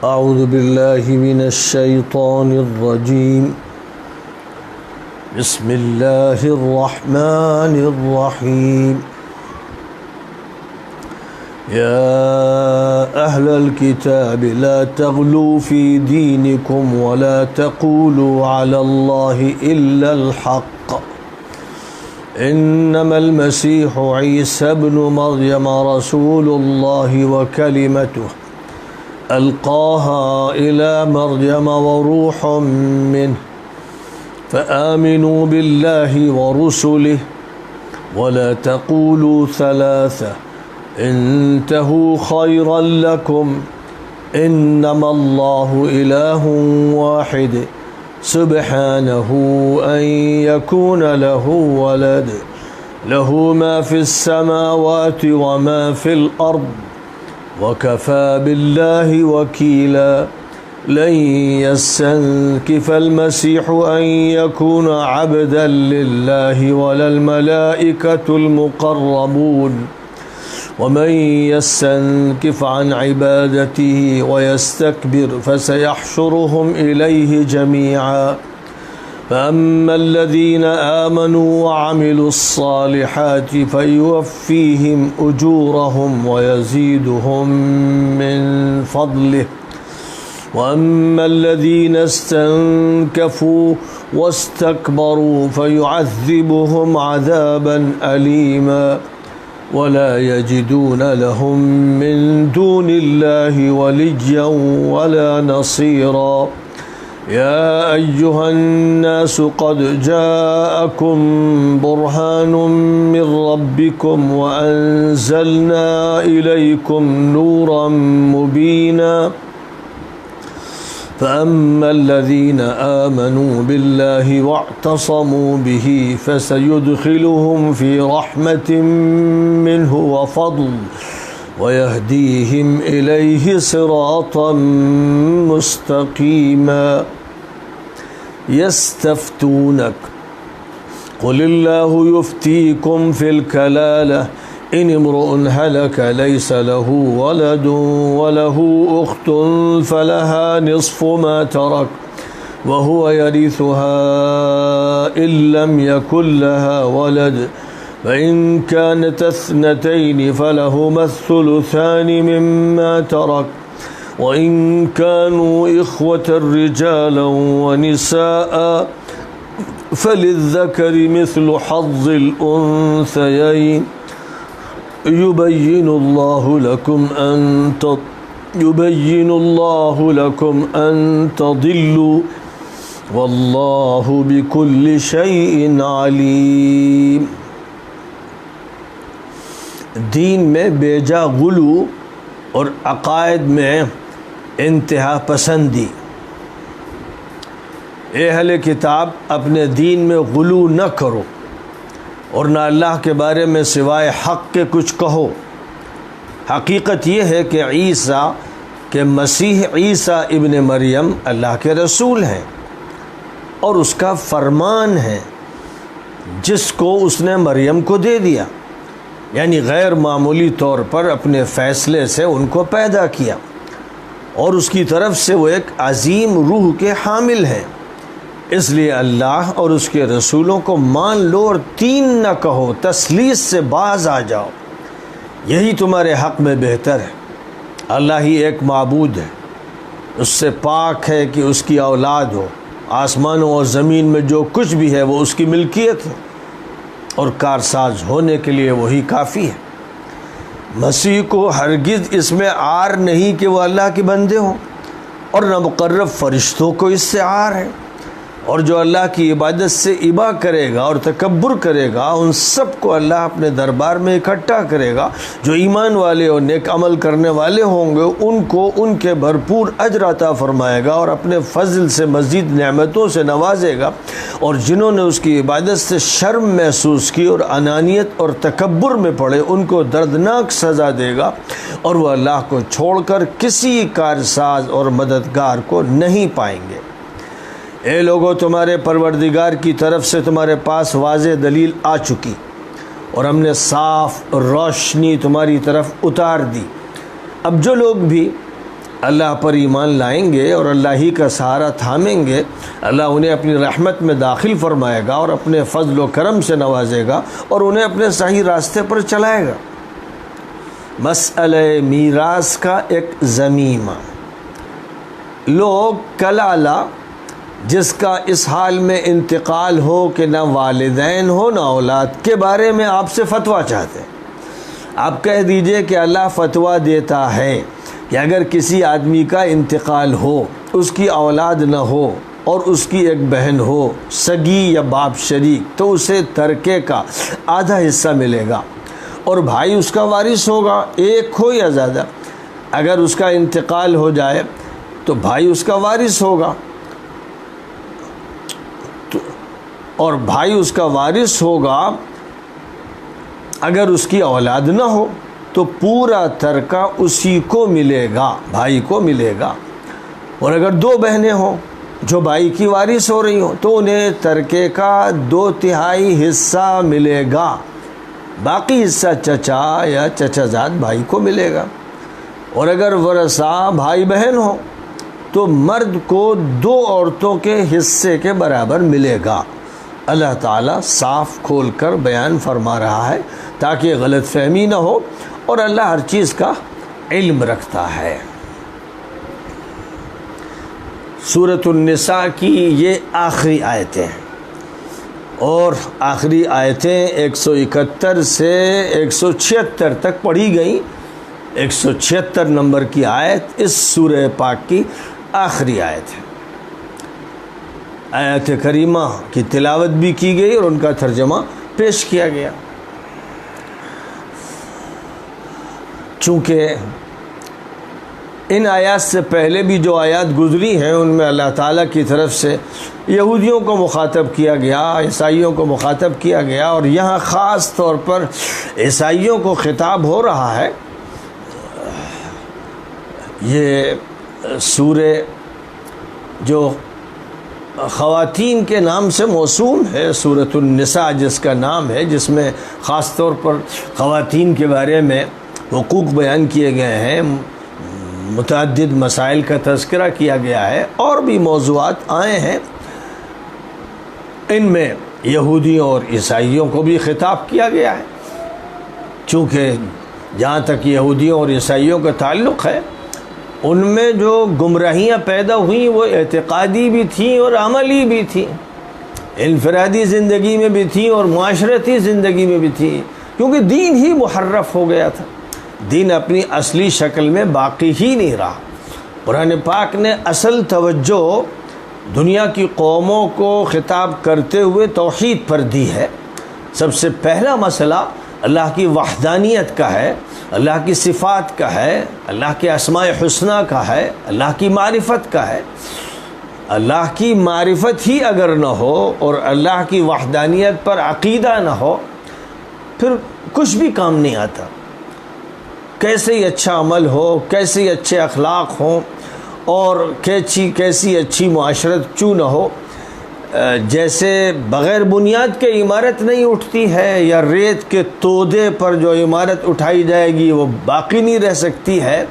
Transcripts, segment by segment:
اعوذ باللہ من الشیطان الرجیم بسم اللہ الرحمن الرحیم یا اہل الکتاب لا تغلوا فی دینکم ولا تقولوا علی اللہ الا الحق انما المسیح عیسی ابن مریم رسول اللہ وکلمته ألقاها إلى مريم وروح منه فآمنوا بالله ورسله ولا تقولوا ثلاثة انتهوا خيرا لكم إنما الله إله واحد سبحانه أن يكون له ولد له ما في السماوات وما في الأرض وَكَفَى بِاللَّهِ وَكِيلًا لَن يَسْتَنكِفَ الْمَسِيحُ أَن يَكُونَ عَبْدًا لِلَّهِ وَلَا الْمَلَائِكَةُ الْمُقَرَّبُونَ وَمَن يَسْتَنكِفْ عَنْ عِبَادَتِهِ وَيَسْتَكْبِرْ فَسَيَحْشُرُهُمْ إِلَيْهِ جَمِيعًا فَأَمَّا الَّذِينَ آمَنُوا وَعَمِلُوا الصَّالِحَاتِ فَيُوَفِّيهِمْ أُجُورَهُمْ وَيَزِيدُهُمْ مِنْ فَضْلِهِ وَأَمَّا الَّذِينَ اسْتَنكَفُوا وَاسْتَكْبَرُوا فَيُعَذِّبُهُمْ عَذَابًا أَلِيمًا وَلَا يَجِدُونَ لَهُم مِّن دُونِ اللَّهِ وَلِيًّا وَلَا نَصِيرًا يا أيها الناس قد جاءكم برهان من ربكم وأنزلنا إليكم نورا مبينا فأما الذين آمنوا بالله واعتصموا به فسيدخلهم في رحمة منه وفضل ويهديهم إليه صراطا مستقيما يستفتونك قل الله يفتيكم في الكلالة إن امرؤ هلك ليس له ولد وله أخت فلها نصف ما ترك وهو يرثها إن لم يكن لها ولد فإن كانت اثنتين فلهما الثلثان مما ترك وإن كانوا إخوة رجالا ونساء فللذكر مثل حظ الأنثيين يبين الله لكم أن تضلوا والله بكل شيء عليم. دین میں بیجا غلو اور عقائد میں انتہا پسندی. اے اہل کتاب اپنے دین میں غلو نہ کرو اور نہ اللہ کے بارے میں سوائے حق کے کچھ کہو. حقیقت یہ ہے کہ عیسیٰ کہ مسیح عیسیٰ ابن مریم اللہ کے رسول ہیں اور اس کا فرمان ہے جس کو اس نے مریم کو دے دیا، یعنی غیر معمولی طور پر اپنے فیصلے سے ان کو پیدا کیا اور اس کی طرف سے وہ ایک عظیم روح کے حامل ہیں. اس لیے اللہ اور اس کے رسولوں کو مان لو اور تین نہ کہو، تثلیث سے باز آ جاؤ، یہی تمہارے حق میں بہتر ہے. اللہ ہی ایک معبود ہے، اس سے پاک ہے کہ اس کی اولاد ہو. آسمانوں اور زمین میں جو کچھ بھی ہے وہ اس کی ملکیت ہے اور کارساز ہونے کے لیے وہی کافی ہے. مسیح کو ہرگز اس میں عار نہیں کہ وہ اللہ کے بندے ہوں اور نہ مقرب فرشتوں کو اس سے عار ہے. اور جو اللہ کی عبادت سے ابا کرے گا اور تکبر کرے گا ان سب کو اللہ اپنے دربار میں اکٹھا کرے گا. جو ایمان والے اور نیک عمل کرنے والے ہوں گے ان کو ان کے بھرپور اجر عطا فرمائے گا اور اپنے فضل سے مزید نعمتوں سے نوازے گا. اور جنہوں نے اس کی عبادت سے شرم محسوس کی اور انانیت اور تکبر میں پڑے ان کو دردناک سزا دے گا اور وہ اللہ کو چھوڑ کر کسی کارساز اور مددگار کو نہیں پائیں گے. اے لوگو، تمہارے پروردگار کی طرف سے تمہارے پاس واضح دلیل آ چکی اور ہم نے صاف روشنی تمہاری طرف اتار دی. اب جو لوگ بھی اللہ پر ایمان لائیں گے اور اللہ ہی کا سہارا تھامیں گے، اللہ انہیں اپنی رحمت میں داخل فرمائے گا اور اپنے فضل و کرم سے نوازے گا اور انہیں اپنے صحیح راستے پر چلائے گا۔ مسئلہ میراث کا ایک ضمیمہ، لوگ کلالہ جس کا اس حال میں انتقال ہو کہ نہ والدین ہو نہ اولاد کے بارے میں آپ سے فتویٰ چاہتے ہیں۔ آپ کہہ دیجئے کہ اللہ فتویٰ دیتا ہے کہ اگر کسی آدمی کا انتقال ہو، اس کی اولاد نہ ہو اور اس کی ایک بہن ہو سگی یا باپ شریک، تو اسے ترکے کا آدھا حصہ ملے گا اور بھائی اس کا وارث ہوگا، ایک ہو یا زیادہ۔ اگر اس کا انتقال ہو جائے تو بھائی اس کا وارث ہوگا، اور بھائی اس کا وارث ہوگا اگر اس کی اولاد نہ ہو تو پورا ترکہ اسی کو ملے گا، بھائی کو ملے گا۔ اور اگر دو بہنیں ہوں جو بھائی کی وارث ہو رہی ہوں تو انہیں ترکے کا 2/3 حصہ ملے گا، باقی حصہ چچا یا چچا زاد بھائی کو ملے گا۔ اور اگر ورثہ بھائی بہن ہوں تو مرد کو 2 عورتوں کے حصے کے برابر ملے گا۔ اللہ تعالیٰ صاف کھول کر بیان فرما رہا ہے تاکہ غلط فہمی نہ ہو، اور اللہ ہر چیز کا علم رکھتا ہے۔ سورۃ النساء کی یہ آخری آیتیں ہیں، اور آخری آیتیں 171 سے 176 تک پڑھی گئیں۔ 176 نمبر کی آیت اس سورہ پاک کی آخری آیت ہے۔ آیت کریمہ کی تلاوت بھی کی گئی اور ان کا ترجمہ پیش کیا گیا۔ چونکہ ان آیات سے پہلے بھی جو آیات گزری ہیں ان میں اللہ تعالیٰ کی طرف سے یہودیوں کو مخاطب کیا گیا، عیسائیوں کو مخاطب کیا گیا، اور یہاں خاص طور پر عیسائیوں کو خطاب ہو رہا ہے۔ یہ سورہ جو خواتین کے نام سے موسوم ہے، سورۃ النساء جس کا نام ہے، جس میں خاص طور پر خواتین کے بارے میں حقوق بیان کیے گئے ہیں، متعدد مسائل کا تذکرہ کیا گیا ہے، اور بھی موضوعات آئے ہیں۔ ان میں یہودیوں اور عیسائیوں کو بھی خطاب کیا گیا ہے، چونکہ جہاں تک یہودیوں اور عیسائیوں کا تعلق ہے ان میں جو گمراہیاں پیدا ہوئیں وہ اعتقادی بھی تھیں اور عملی بھی تھیں، انفرادی زندگی میں بھی تھیں اور معاشرتی زندگی میں بھی تھیں، کیونکہ دین ہی محرف ہو گیا تھا، دین اپنی اصلی شکل میں باقی ہی نہیں رہا۔ قرآن پاک نے اصل توجہ دنیا کی قوموں کو خطاب کرتے ہوئے توحید پر دی ہے۔ سب سے پہلا مسئلہ اللہ کی وحدانیت کا ہے، اللہ کی صفات کا ہے، اللہ کے اسماء حسنہ کا ہے، اللہ کی معرفت کا ہے۔ اللہ کی معرفت ہی اگر نہ ہو اور اللہ کی وحدانیت پر عقیدہ نہ ہو پھر کچھ بھی کام نہیں آتا۔ کیسے ہی اچھا عمل ہو، کیسے ہی اچھے اخلاق ہوں، اور کیسی اچھی معاشرت کیوں نہ ہو، جیسے بغیر بنیاد کے عمارت نہیں اٹھتی ہے، یا ریت کے تودے پر جو عمارت اٹھائی جائے گی وہ باقی نہیں رہ سکتی ہے،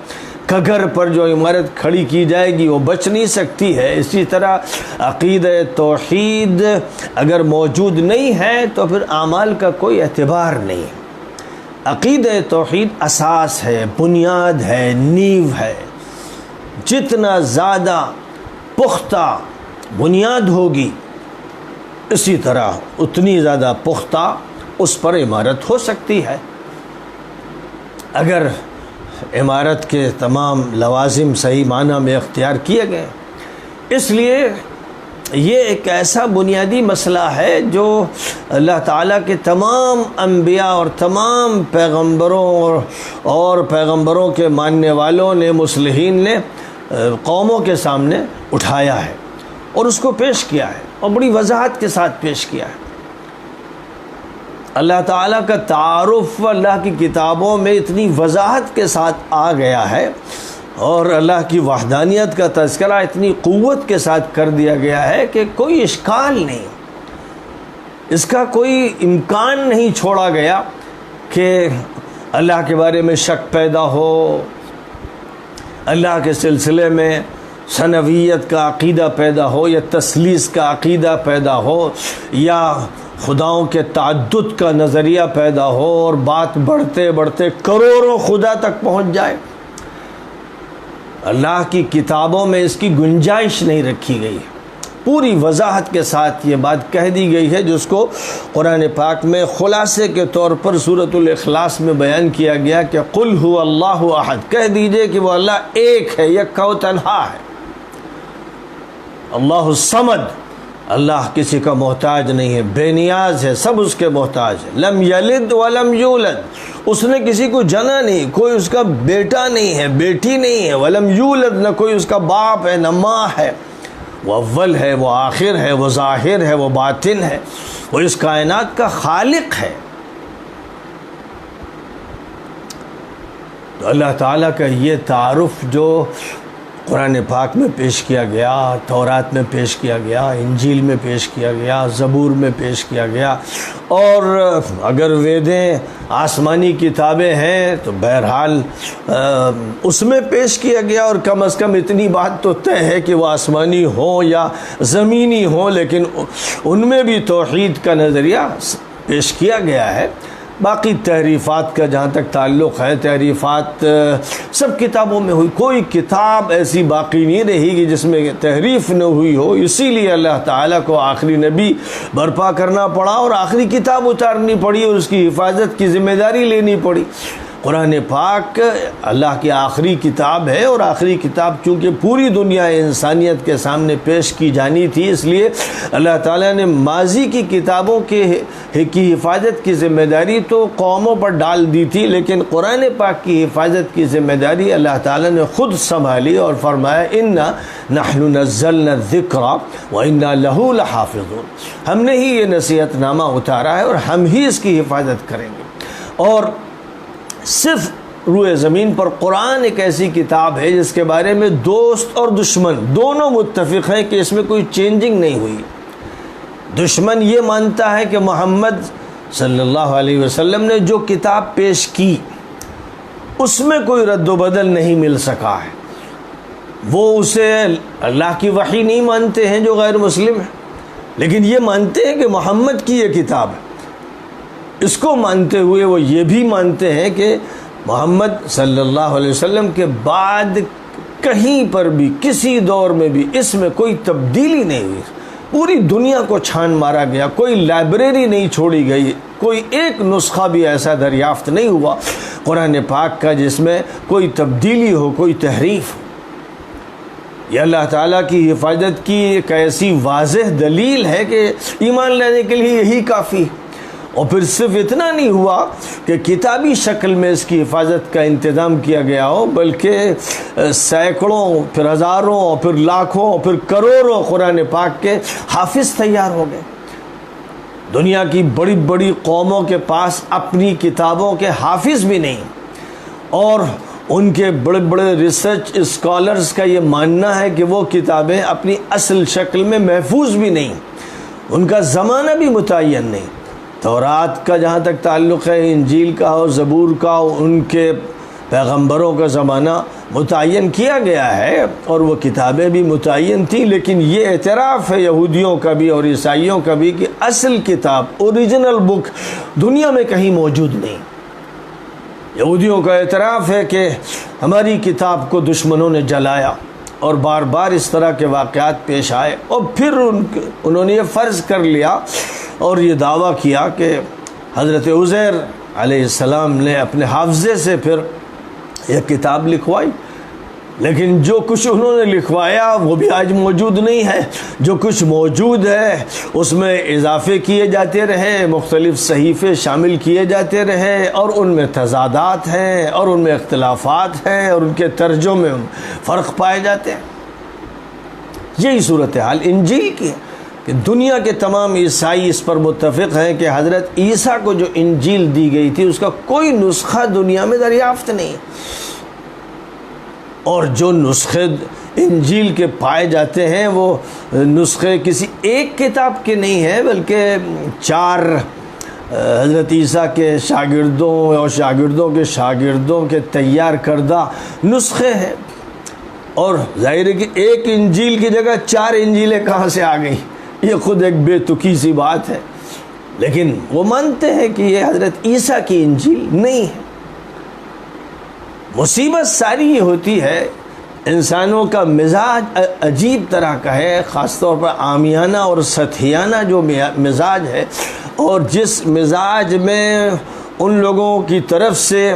کگھر پر جو عمارت کھڑی کی جائے گی وہ بچ نہیں سکتی ہے، اسی طرح عقیدہ توحید اگر موجود نہیں ہے تو پھر اعمال کا کوئی اعتبار نہیں ہے۔ عقیدہ توحید اساس ہے، بنیاد ہے، نیو ہے۔ جتنا زیادہ پختہ بنیاد ہوگی اسی طرح اتنی زیادہ پختہ اس پر عمارت ہو سکتی ہے۔ اگر عمارت کے تمام لوازم صحیح معنی میں اختیار کیے گئے، اس لیے یہ ایک ایسا بنیادی مسئلہ ہے جو اللہ تعالیٰ کے تمام انبیاء اور تمام پیغمبروں اور پیغمبروں کے ماننے والوں نے، مصلحین نے قوموں کے سامنے اٹھایا ہے اور اس کو پیش کیا ہے، اور بڑی وضاحت کے ساتھ پیش کیا ہے۔ اللہ تعالیٰ کا تعارف اللہ کی کتابوں میں اتنی وضاحت کے ساتھ آ گیا ہے، اور اللہ کی وحدانیت کا تذکرہ اتنی قوت کے ساتھ کر دیا گیا ہے کہ کوئی اشکال نہیں، اس کا کوئی امکان نہیں چھوڑا گیا کہ اللہ کے بارے میں شک پیدا ہو، اللہ کے سلسلے میں ثنویت کا عقیدہ پیدا ہو یا تثلیث کا عقیدہ پیدا ہو یا خداؤں کے تعدد کا نظریہ پیدا ہو اور بات بڑھتے بڑھتے کروڑوں خدا تک پہنچ جائے، اللہ کی کتابوں میں اس کی گنجائش نہیں رکھی گئی۔ پوری وضاحت کے ساتھ یہ بات کہہ دی گئی ہے، جس کو قرآن پاک میں خلاصے کے طور پر سورۃ الاخلاص میں بیان کیا گیا کہ قل هو اللہ احد، کہہ دیجئے کہ وہ اللہ ایک ہے، یکا و تنہا ہے۔ اللہ الصمد، اللہ کسی کا محتاج نہیں ہے، بے نیاز ہے، سب اس کے محتاج ہے۔ لم یلد ولم یولد، اس نے کسی کو جنا نہیں، کوئی اس کا بیٹا نہیں ہے، بیٹی نہیں ہے۔ ولم یولد، نہ کوئی اس کا باپ ہے نہ ماں ہے۔ وہ اول ہے، وہ آخر ہے، وہ ظاہر ہے، وہ باطن ہے، وہ اس کائنات کا خالق ہے۔ تو اللہ تعالیٰ کا یہ تعارف جو قرآن پاک میں پیش کیا گیا، تورات میں پیش کیا گیا، انجیل میں پیش کیا گیا، زبور میں پیش کیا گیا، اور اگر ویدیں آسمانی کتابیں ہیں تو بہرحال اس میں پیش کیا گیا، اور کم از کم اتنی بات تو طے ہے کہ وہ آسمانی ہوں یا زمینی ہوں، لیکن ان میں بھی توحید کا نظریہ پیش کیا گیا ہے۔ باقی تحریفات کا جہاں تک تعلق ہے، تحریفات سب کتابوں میں ہوئی، کوئی کتاب ایسی باقی نہیں رہی گی جس میں تحریف نہ ہوئی ہو۔ اسی لیے اللہ تعالیٰ کو آخری نبی برپا کرنا پڑا اور آخری کتاب اتارنی پڑی اور اس کی حفاظت کی ذمہ داری لینی پڑی۔ قرآن پاک اللہ کی آخری کتاب ہے، اور آخری کتاب چونکہ پوری دنیا انسانیت کے سامنے پیش کی جانی تھی، اس لیے اللہ تعالیٰ نے ماضی کی کتابوں کی حفاظت کی ذمہ داری تو قوموں پر ڈال دی تھی، لیکن قرآن پاک کی حفاظت کی ذمہ داری اللہ تعالیٰ نے خود سنبھالی اور فرمایا اِنَّا نَحْنُ نَزَّلْنَا الذِّكْرَ وَإِنَّا لَهُ لَحَافِظُونَ، ہم نے ہی یہ نصیحت نامہ اتارا ہے اور ہم ہی اس کی حفاظت کریں گے۔ اور صرف روئے زمین پر قرآن ایک ایسی کتاب ہے جس کے بارے میں دوست اور دشمن دونوں متفق ہیں کہ اس میں کوئی چینجنگ نہیں ہوئی۔ دشمن یہ مانتا ہے کہ محمد صلی اللہ علیہ وسلم نے جو کتاب پیش کی اس میں کوئی رد و بدل نہیں مل سکا ہے، وہ اسے اللہ کی وحی نہیں مانتے ہیں جو غیر مسلم ہے، لیکن یہ مانتے ہیں کہ محمد کی یہ کتاب ہے۔ اس کو مانتے ہوئے وہ یہ بھی مانتے ہیں کہ محمد صلی اللہ علیہ وسلم کے بعد کہیں پر بھی کسی دور میں بھی اس میں کوئی تبدیلی نہیں ہوئی، پوری دنیا کو چھان مارا گیا، کوئی لائبریری نہیں چھوڑی گئی، کوئی ایک نسخہ بھی ایسا دریافت نہیں ہوا قرآن پاک کا جس میں کوئی تبدیلی ہو، کوئی تحریف ہو۔ یہ اللہ تعالیٰ کی حفاظت کی ایک ایسی واضح دلیل ہے کہ ایمان لانے کے لیے یہی کافی ہے۔ اور پھر صرف اتنا نہیں ہوا کہ کتابی شکل میں اس کی حفاظت کا انتظام کیا گیا ہو، بلکہ سینکڑوں، پھر ہزاروں، پھر لاکھوں، پھر کروڑوں قرآن پاک کے حافظ تیار ہو گئے۔ دنیا کی بڑی بڑی قوموں کے پاس اپنی کتابوں کے حافظ بھی نہیں، اور ان کے بڑے بڑے ریسرچ اسکالرز کا یہ ماننا ہے کہ وہ کتابیں اپنی اصل شکل میں محفوظ بھی نہیں، ان کا زمانہ بھی متعین نہیں۔ تورات کا جہاں تک تعلق ہے، انجیل کا ہو، زبور کا ہو، ان کے پیغمبروں کا زمانہ متعین کیا گیا ہے اور وہ کتابیں بھی متعین تھیں، لیکن یہ اعتراف ہے یہودیوں کا بھی اور عیسائیوں کا بھی کہ اصل کتاب، اوریجنل بک دنیا میں کہیں موجود نہیں۔ یہودیوں کا اعتراف ہے کہ ہماری کتاب کو دشمنوں نے جلایا، اور بار بار اس طرح کے واقعات پیش آئے، اور پھر انہوں نے یہ فرض کر لیا اور یہ دعویٰ کیا کہ حضرت عزیر علیہ السلام نے اپنے حافظے سے پھر یہ کتاب لکھوائی، لیکن جو کچھ انہوں نے لکھوایا وہ بھی آج موجود نہیں ہے۔ جو کچھ موجود ہے اس میں اضافے کیے جاتے رہے، مختلف صحیفے شامل کیے جاتے رہے، اور ان میں تضادات ہیں اور ان میں اختلافات ہیں اور ان کے ترجمے میں فرق پائے جاتے ہیں۔ یہی صورتحال انجیل کی ہے کہ دنیا کے تمام عیسائی اس پر متفق ہیں کہ حضرت عیسیٰ کو جو انجیل دی گئی تھی اس کا کوئی نسخہ دنیا میں دریافت نہیں، اور جو نسخے انجیل کے پائے جاتے ہیں وہ نسخے کسی ایک کتاب کے نہیں ہیں، بلکہ 4 حضرت عیسیٰ کے شاگردوں اور شاگردوں کے شاگردوں کے تیار کردہ نسخے ہیں۔ اور ظاہر ہے کہ ایک انجیل کی جگہ 4 انجیلیں کہاں سے آ گئیں، یہ خود ایک بے تکی سی بات ہے، لیکن وہ مانتے ہیں کہ یہ حضرت عیسیٰ کی انجیل نہیں ہے۔ مصیبت ساری یہ ہوتی ہے، انسانوں کا مزاج عجیب طرح کا ہے، خاص طور پر عامیانہ اور سطحیانہ جو مزاج ہے، اور جس مزاج میں ان لوگوں کی طرف سے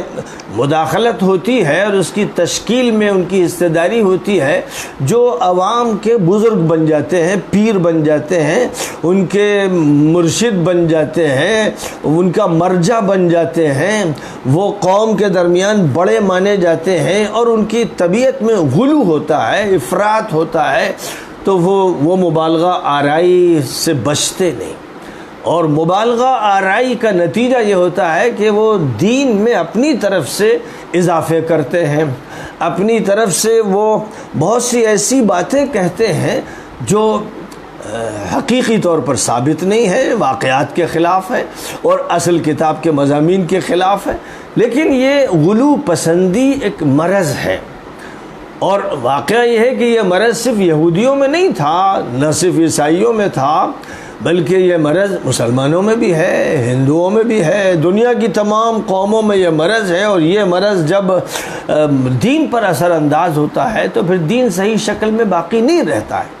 مداخلت ہوتی ہے اور اس کی تشکیل میں ان کی حصہ داری ہوتی ہے، جو عوام کے بزرگ بن جاتے ہیں، پیر بن جاتے ہیں، ان کے مرشد بن جاتے ہیں، ان کا مرجع بن جاتے ہیں، وہ قوم کے درمیان بڑے مانے جاتے ہیں، اور ان کی طبیعت میں غلو ہوتا ہے، افراط ہوتا ہے، تو وہ مبالغہ آرائی سے بچتے نہیں۔ اور مبالغہ آرائی کا نتیجہ یہ ہوتا ہے کہ وہ دین میں اپنی طرف سے اضافے کرتے ہیں، اپنی طرف سے وہ بہت سی ایسی باتیں کہتے ہیں جو حقیقی طور پر ثابت نہیں ہے، واقعات کے خلاف ہے اور اصل کتاب کے مضامین کے خلاف ہے، لیکن یہ غلو پسندی ایک مرض ہے۔ اور واقعہ یہ ہے کہ یہ مرض صرف یہودیوں میں نہیں تھا، نہ صرف عیسائیوں میں تھا، بلکہ یہ مرض مسلمانوں میں بھی ہے، ہندوؤں میں بھی ہے، دنیا کی تمام قوموں میں یہ مرض ہے۔ اور یہ مرض جب دین پر اثر انداز ہوتا ہے تو پھر دین صحیح شکل میں باقی نہیں رہتا ہے۔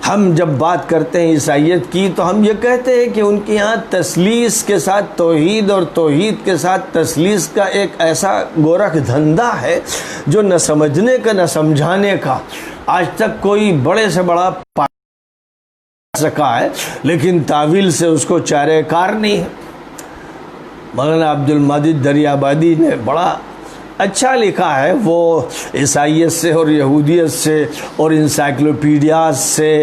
ہم جب بات کرتے ہیں عیسائیت کی تو ہم یہ کہتے ہیں کہ ان کے یہاں تثلیث کے ساتھ توحید اور توحید کے ساتھ تثلیث کا ایک ایسا گورکھ دھندا ہے جو نہ سمجھنے کا نہ سمجھانے کا آج تک کوئی بڑے سے بڑا سکا ہے، لیکن تعویل سے اس کو چارہ کار نہیں ہے۔ مولانا عبد المجید دریابادی نے بڑا اچھا لکھا ہے، وہ عیسائیت سے اور یہودیت سے اور انسائکلوپیڈیاز سے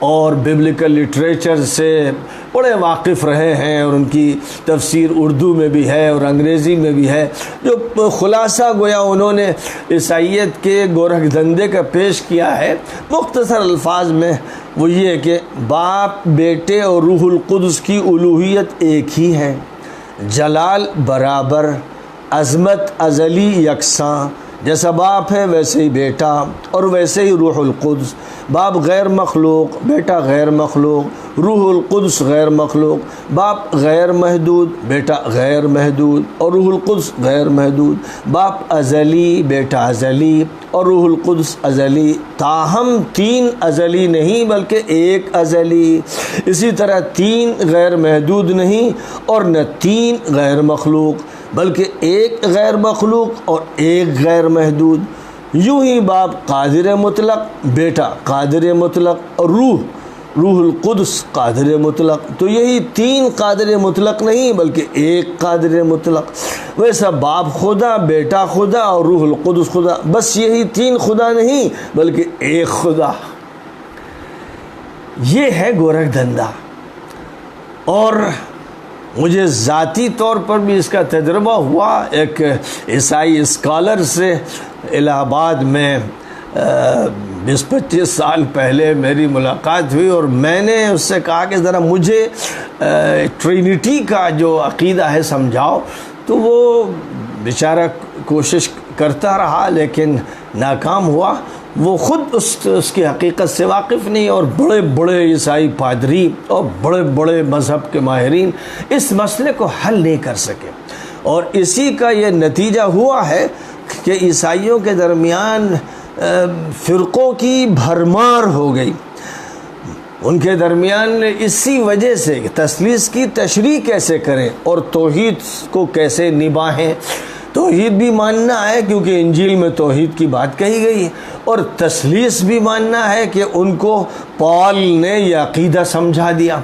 اور بیبلیکل لٹریچر سے بڑے واقف رہے ہیں، اور ان کی تفسیر اردو میں بھی ہے اور انگریزی میں بھی ہے۔ جو خلاصہ گویا انہوں نے عیسائیت کے گورکھ دھندے کا پیش کیا ہے مختصر الفاظ میں، وہ یہ کہ باپ، بیٹے اور روح القدس کی الوہیت ایک ہی ہے، جلال برابر، عظمت ازلی یکساں، جیسا باپ ہے ویسے ہی بیٹا اور ویسے ہی روح القدس۔ باپ غیر مخلوق، بیٹا غیر مخلوق، روح القدس غیر مخلوق، باپ غیر محدود، بیٹا غیر محدود اور روح القدس غیر محدود، باپ ازلی، بیٹا ازلی اور روح القدس ازلی، تاہم 3 ازلی نہیں بلکہ ایک ازلی۔ اسی طرح 3 غیر محدود نہیں اور نہ 3 غیر مخلوق بلکہ ایک غیر مخلوق اور ایک غیر محدود۔ یوں ہی باپ قادر مطلق، بیٹا قادر مطلق اور روح القدس قادر مطلق، تو یہی 3 قادر مطلق نہیں بلکہ ایک قادر مطلق۔ ویسا باپ خدا، بیٹا خدا اور روح القدس خدا، بس یہی 3 خدا نہیں بلکہ ایک خدا۔ یہ ہے گورکھ دھندا، اور مجھے ذاتی طور پر بھی اس کا تجربہ ہوا۔ ایک عیسائی اسکالر سے الہ آباد میں 20-25 سال پہلے میری ملاقات ہوئی، اور میں نے اس سے کہا کہ ذرا مجھے ٹرینٹی کا جو عقیدہ ہے سمجھاؤ، تو وہ بیچارہ کوشش کرتا رہا لیکن ناکام ہوا۔ وہ خود اس کی حقیقت سے واقف نہیں، اور بڑے بڑے عیسائی پادری اور بڑے بڑے مذہب کے ماہرین اس مسئلے کو حل نہیں کر سکے، اور اسی کا یہ نتیجہ ہوا ہے کہ عیسائیوں کے درمیان فرقوں کی بھرمار ہو گئی۔ ان کے درمیان اسی وجہ سے تثلیث کی تشریح کیسے کریں اور توحید کو کیسے نبھائیں۔ توحید بھی ماننا ہے کیونکہ انجیل میں توحید کی بات کہی گئی ہے، اور تثلیث بھی ماننا ہے کہ ان کو پال نے یہ عقیدہ سمجھا دیا۔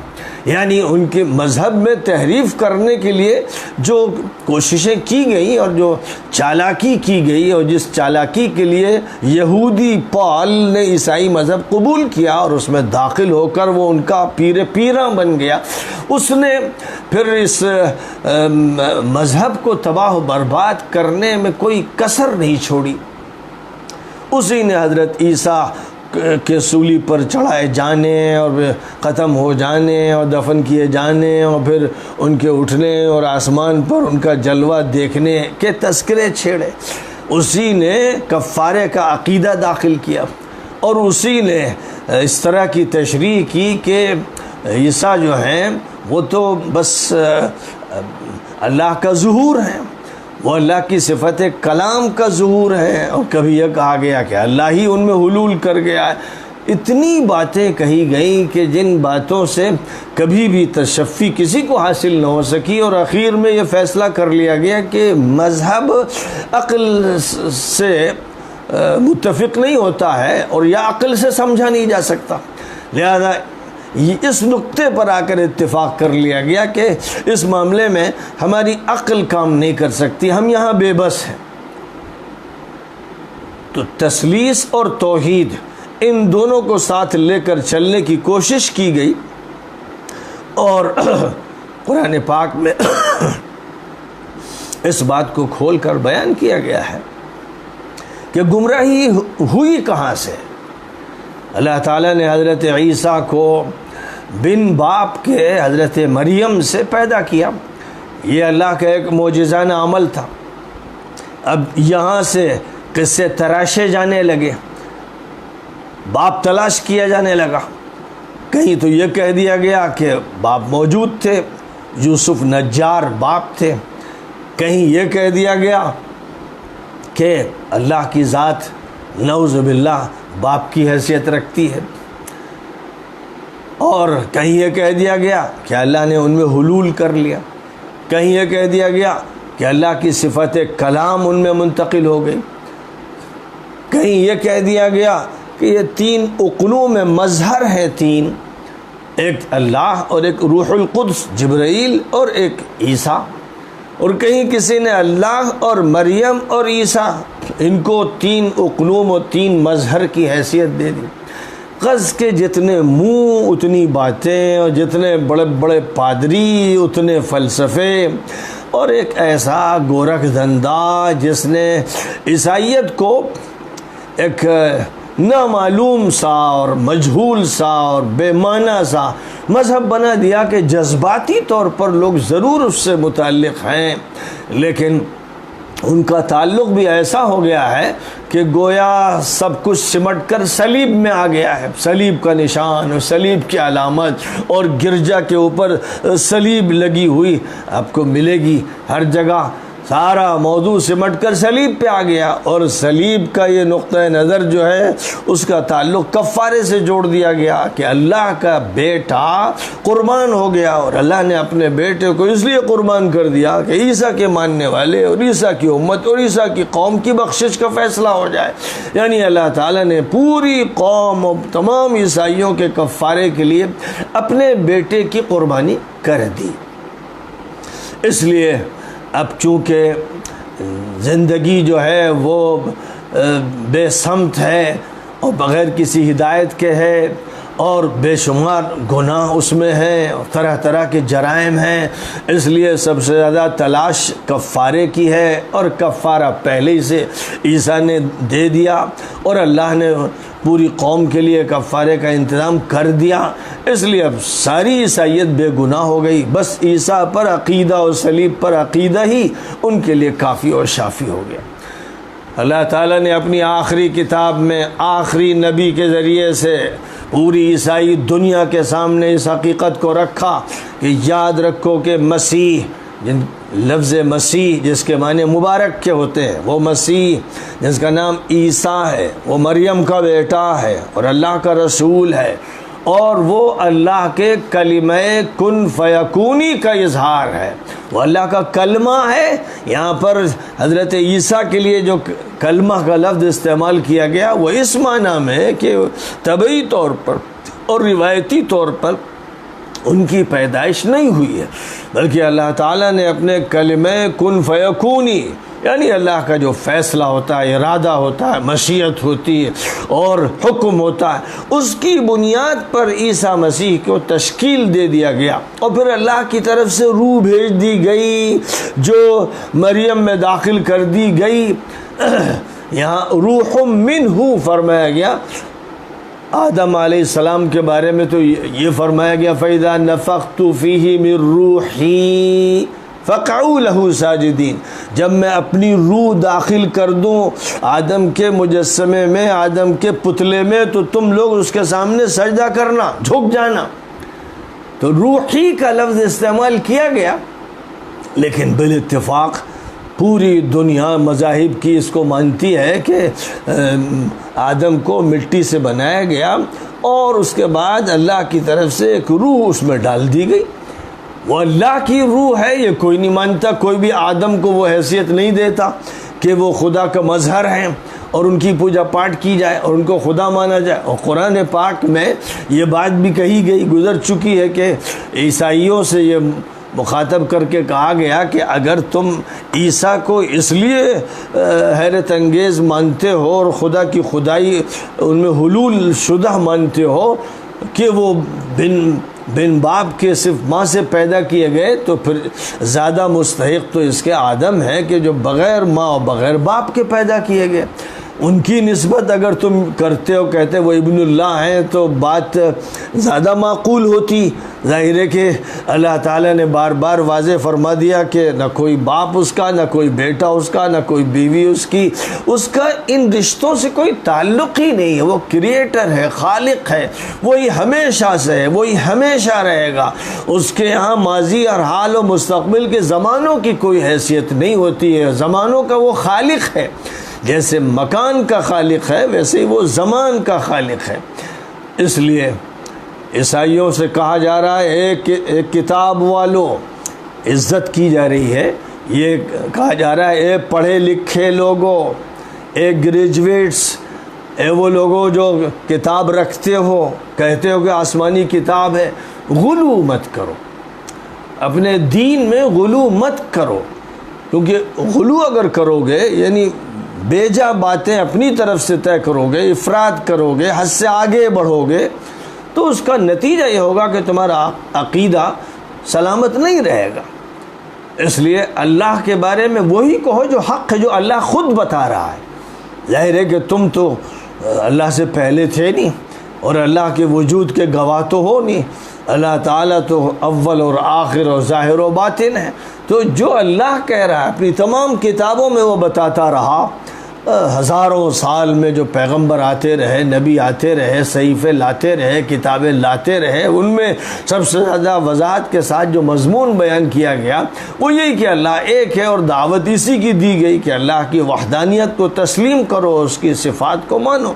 یعنی ان کے مذہب میں تحریف کرنے کے لیے جو کوششیں کی گئیں اور جو چالاکی کی گئی، اور جس چالاکی کے لیے یہودی پال نے عیسائی مذہب قبول کیا اور اس میں داخل ہو کر وہ ان کا پیراں بن گیا، اس نے پھر اس مذہب کو تباہ و برباد کرنے میں کوئی کسر نہیں چھوڑی۔ اسی نے حضرت عیسیٰ کے سولی پر چڑھائے جانے اور ختم ہو جانے اور دفن کیے جانے اور پھر ان کے اٹھنے اور آسمان پر ان کا جلوہ دیکھنے کے تذکرے چھیڑے۔ اسی نے کفارے کا عقیدہ داخل کیا، اور اسی نے اس طرح کی تشریح کی کہ عیسیٰ جو ہیں وہ تو بس اللہ کا ظہور ہے، وہ اللہ کی صفت کلام کا ظہور ہے، اور کبھی یہ کہا گیا کہ اللہ ہی ان میں حلول کر گیا ہے۔ اتنی باتیں کہی گئیں کہ جن باتوں سے کبھی بھی تشفی کسی کو حاصل نہ ہو سکی، اور اخیر میں یہ فیصلہ کر لیا گیا کہ مذہب عقل سے متفق نہیں ہوتا ہے، اور یا عقل سے سمجھا نہیں جا سکتا، لہذا اس نقطے پر آ کر اتفاق کر لیا گیا کہ اس معاملے میں ہماری عقل کام نہیں کر سکتی، ہم یہاں بے بس ہیں۔ تو تثلیث اور توحید ان دونوں کو ساتھ لے کر چلنے کی کوشش کی گئی، اور قرآن پاک میں اس بات کو کھول کر بیان کیا گیا ہے کہ گمراہی ہوئی کہاں سے۔ اللہ تعالیٰ نے حضرت عیسیٰ کو بن باپ کے حضرت مریم سے پیدا کیا، یہ اللہ کا ایک معجزانہ عمل تھا۔ اب یہاں سے قصے تراشے جانے لگے، باپ تلاش کیا جانے لگا۔ کہیں تو یہ کہہ دیا گیا کہ باپ موجود تھے، یوسف نجار باپ تھے، کہیں یہ کہہ دیا گیا کہ اللہ کی ذات نعوذ باللہ باپ کی حیثیت رکھتی ہے، اور کہیں یہ کہہ دیا گیا کہ اللہ نے ان میں حلول کر لیا، کہیں یہ کہہ دیا گیا کہ اللہ کی صفت کلام ان میں منتقل ہو گئی، کہیں یہ کہہ دیا گیا کہ یہ تین عقلوں میں مظہر ہیں، تین، ایک اللہ اور ایک روح القدس جبرائیل اور ایک عیسیٰ، اور کہیں کسی نے اللہ اور مریم اور عیسیٰ ان کو تین عقلوم و تین مظہر کی حیثیت دے دی۔ غز کے جتنے منہ اتنی باتیں، اور جتنے بڑے بڑے پادری اتنے فلسفے، اور ایک ایسا گورکھ دھندا جس نے عیسائیت کو ایک نامعلوم سا اور مجہول سا اور بے معنی سا مذہب بنا دیا کہ جذباتی طور پر لوگ ضرور اس سے متعلق ہیں، لیکن ان کا تعلق بھی ایسا ہو گیا ہے کہ گویا سب کچھ سمٹ کر صلیب میں آ گیا ہے، صلیب کا نشان اور صلیب کی علامت، اور گرجا کے اوپر صلیب لگی ہوئی آپ کو ملے گی ہر جگہ، سارا موضوع سمٹ کر صلیب پہ آ گیا، اور صلیب کا یہ نقطہ نظر جو ہے اس کا تعلق کفارے سے جوڑ دیا گیا کہ اللہ کا بیٹا قربان ہو گیا، اور اللہ نے اپنے بیٹے کو اس لیے قربان کر دیا کہ عیسیٰ کے ماننے والے اور عیسیٰ کی امت اور عیسیٰ کی قوم کی بخشش کا فیصلہ ہو جائے۔ یعنی اللہ تعالیٰ نے پوری قوم اور تمام عیسائیوں کے کفارے کے لیے اپنے بیٹے کی قربانی کر دی۔ اس لیے اب چونکہ زندگی جو ہے وہ بے سمت ہے اور بغیر کسی ہدایت کے ہے، اور بے شمار گناہ اس میں ہیں، اور طرح طرح کے جرائم ہیں، اس لیے سب سے زیادہ تلاش کفارے کی ہے، اور کفارہ پہلے ہی سے عیسیٰ نے دے دیا، اور اللہ نے پوری قوم کے لیے کفارے کا انتظام کر دیا، اس لیے اب ساری عیسائیت بے گناہ ہو گئی، بس عیسیٰ پر عقیدہ اور صلیب پر عقیدہ ہی ان کے لیے کافی اور شافی ہو گیا۔ اللہ تعالیٰ نے اپنی آخری کتاب میں آخری نبی کے ذریعے سے پوری عیسائی دنیا کے سامنے اس حقیقت کو رکھا کہ یاد رکھو کہ مسیح، لفظ مسیح جس کے معنی مبارک کے ہوتے ہیں، وہ مسیح جس کا نام عیسیٰ ہے، وہ مریم کا بیٹا ہے اور اللہ کا رسول ہے، اور وہ اللہ کے کلمہ کن فیکونی کا اظہار ہے، وہ اللہ کا کلمہ ہے۔ یہاں پر حضرت عیسیٰ کے لیے جو کلمہ کا لفظ استعمال کیا گیا وہ اس معنی میں کہ طبعی طور پر اور روایتی طور پر ان کی پیدائش نہیں ہوئی ہے، بلکہ اللہ تعالیٰ نے اپنے کلمہ کن فیکونی، یعنی اللہ کا جو فیصلہ ہوتا ہے، ارادہ ہوتا ہے، مشیت ہوتی ہے اور حکم ہوتا ہے، اس کی بنیاد پر عیسیٰ مسیح کو تشکیل دے دیا گیا، اور پھر اللہ کی طرف سے روح بھیج دی گئی جو مریم میں داخل کر دی گئی۔ یہاں روح منہ فرمایا گیا، آدم علیہ السلام کے بارے میں تو یہ فرمایا گیا فَإِذَا نَفَخْتُ فِيهِ مِن رُّوحِي، فقعوا لہ ساجدین، جب میں اپنی روح داخل کر دوں آدم کے مجسمے میں، آدم کے پتلے میں، تو تم لوگ اس کے سامنے سجدہ کرنا، جھک جانا۔ تو روحی کا لفظ استعمال کیا گیا، لیکن بالاتفاق پوری دنیا مذاہب کی اس کو مانتی ہے کہ آدم کو مٹی سے بنایا گیا اور اس کے بعد اللہ کی طرف سے ایک روح اس میں ڈال دی گئی۔ وہ اللہ کی روح ہے، یہ کوئی نہیں مانتا، کوئی بھی آدم کو وہ حیثیت نہیں دیتا کہ وہ خدا کا مظہر ہیں اور ان کی پوجا پاٹ کی جائے اور ان کو خدا مانا جائے۔ اور قرآن پاک میں یہ بات بھی کہی گئی، گزر چکی ہے کہ عیسائیوں سے یہ مخاطب کر کے کہا گیا کہ اگر تم عیسیٰ کو اس لیے حیرت انگیز مانتے ہو اور خدا کی خدائی ان میں حلول شدہ مانتے ہو کہ وہ بن باپ کے صرف ماں سے پیدا کیے گئے، تو پھر زیادہ مستحق تو اس کے آدم ہے کہ جو بغیر ماں اور بغیر باپ کے پیدا کیے گئے۔ ان کی نسبت اگر تم کرتے ہو، کہتے وہ ابن اللہ ہیں، تو بات زیادہ معقول ہوتی۔ ظاہر ہے کہ اللہ تعالیٰ نے بار بار واضح فرما دیا کہ نہ کوئی باپ اس کا، نہ کوئی بیٹا اس کا، نہ کوئی بیوی اس کی، اس کا ان رشتوں سے کوئی تعلق ہی نہیں ہے۔ وہ کریٹر ہے، خالق ہے، وہی ہمیشہ سے ہے، وہی ہمیشہ رہے گا۔ اس کے یہاں ماضی اور حال و مستقبل کے زمانوں کی کوئی حیثیت نہیں ہوتی ہے۔ زمانوں کا وہ خالق ہے، جیسے مکان کا خالق ہے ویسے ہی وہ زمان کا خالق ہے۔ اس لیے عیسائیوں سے کہا جا رہا ہے ایک کتاب والو، عزت کی جا رہی ہے، یہ کہا جا رہا ہے اے پڑھے لکھے لوگوں، اے گریجویٹس، اے وہ لوگوں جو کتاب رکھتے ہو، کہتے ہو کہ آسمانی کتاب ہے، غلو مت کرو، اپنے دین میں غلو مت کرو، کیونکہ غلو اگر کرو گے یعنی بیجا باتیں اپنی طرف سے طے کرو گے، افراد کرو گے، حد سے آگے بڑھو گے، تو اس کا نتیجہ یہ ہوگا کہ تمہارا عقیدہ سلامت نہیں رہے گا۔ اس لیے اللہ کے بارے میں وہی کہو جو حق ہے، جو اللہ خود بتا رہا ہے۔ ظاہر ہے کہ تم تو اللہ سے پہلے تھے نہیں اور اللہ کے وجود کے گواہ تو ہو نہیں، اللہ تعالیٰ تو اول اور آخر اور ظاہر و باطن ہے۔ تو جو اللہ کہہ رہا ہے اپنی تمام کتابوں میں وہ بتاتا رہا، ہزاروں سال میں جو پیغمبر آتے رہے، نبی آتے رہے، صحیفے لاتے رہے، کتابیں لاتے رہے، ان میں سب سے زیادہ وضاحت کے ساتھ جو مضمون بیان کیا گیا وہ یہی کہ اللہ ایک ہے، اور دعوت اسی کی دی گئی کہ اللہ کی وحدانیت کو تسلیم کرو، اس کی صفات کو مانو۔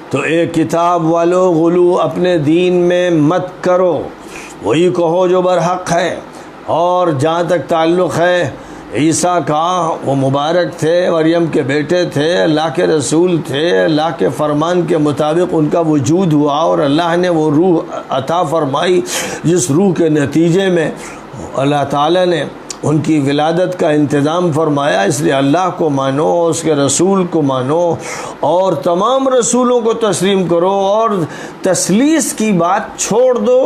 تو ایک کتاب والو، غلو اپنے دین میں مت کرو، وہی کہو جو برحق ہے۔ اور جہاں تک تعلق ہے عیسیٰ کا، وہ مبارک تھے، مریم کے بیٹے تھے، اللہ کے رسول تھے، اللہ کے فرمان کے مطابق ان کا وجود ہوا اور اللہ نے وہ روح عطا فرمائی جس روح کے نتیجے میں اللہ تعالیٰ نے ان کی ولادت کا انتظام فرمایا۔ اس لیے اللہ کو مانو، اس کے رسول کو مانو اور تمام رسولوں کو تسلیم کرو، اور تثلیث کی بات چھوڑ دو،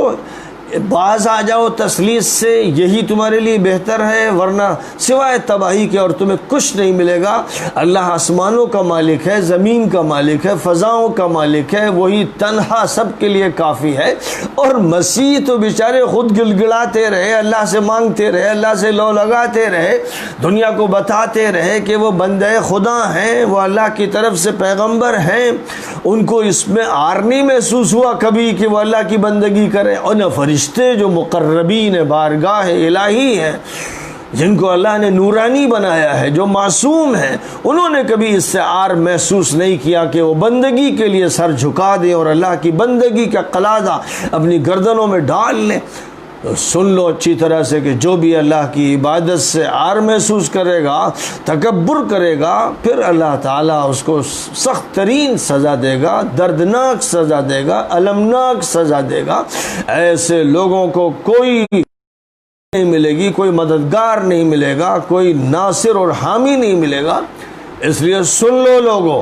باز آ جاؤ تثلیث سے، یہی تمہارے لیے بہتر ہے، ورنہ سوائے تباہی کے اور تمہیں کچھ نہیں ملے گا۔ اللہ آسمانوں کا مالک ہے، زمین کا مالک ہے، فضاؤں کا مالک ہے، وہی تنہا سب کے لیے کافی ہے۔ اور مسیح تو بیچارے خود گڑگڑاتے رہے، اللہ سے مانگتے رہے، اللہ سے لو لگاتے رہے، دنیا کو بتاتے رہے کہ وہ بندے خدا ہیں، وہ اللہ کی طرف سے پیغمبر ہیں۔ ان کو اس میں آر نہیں محسوس ہوا کبھی کہ وہ اللہ کی بندگی کریں، اور نہ فرشتے جو مقربین بارگاہ الہی ہیں، جن کو اللہ نے نورانی بنایا ہے، جو معصوم ہیں، انہوں نے کبھی اس سے آر محسوس نہیں کیا کہ وہ بندگی کے لیے سر جھکا دیں اور اللہ کی بندگی کا قلادہ اپنی گردنوں میں ڈال لیں۔ تو سن لو اچھی طرح سے کہ جو بھی اللہ کی عبادت سے آر محسوس کرے گا، تکبر کرے گا، پھر اللہ تعالیٰ اس کو سخت ترین سزا دے گا، دردناک سزا دے گا، المناک سزا دے گا۔ ایسے لوگوں کو کوئی نہیں ملے گی، کوئی مددگار نہیں ملے گا، کوئی ناصر اور حامی نہیں ملے گا۔ اس لیے سن لو لوگوں،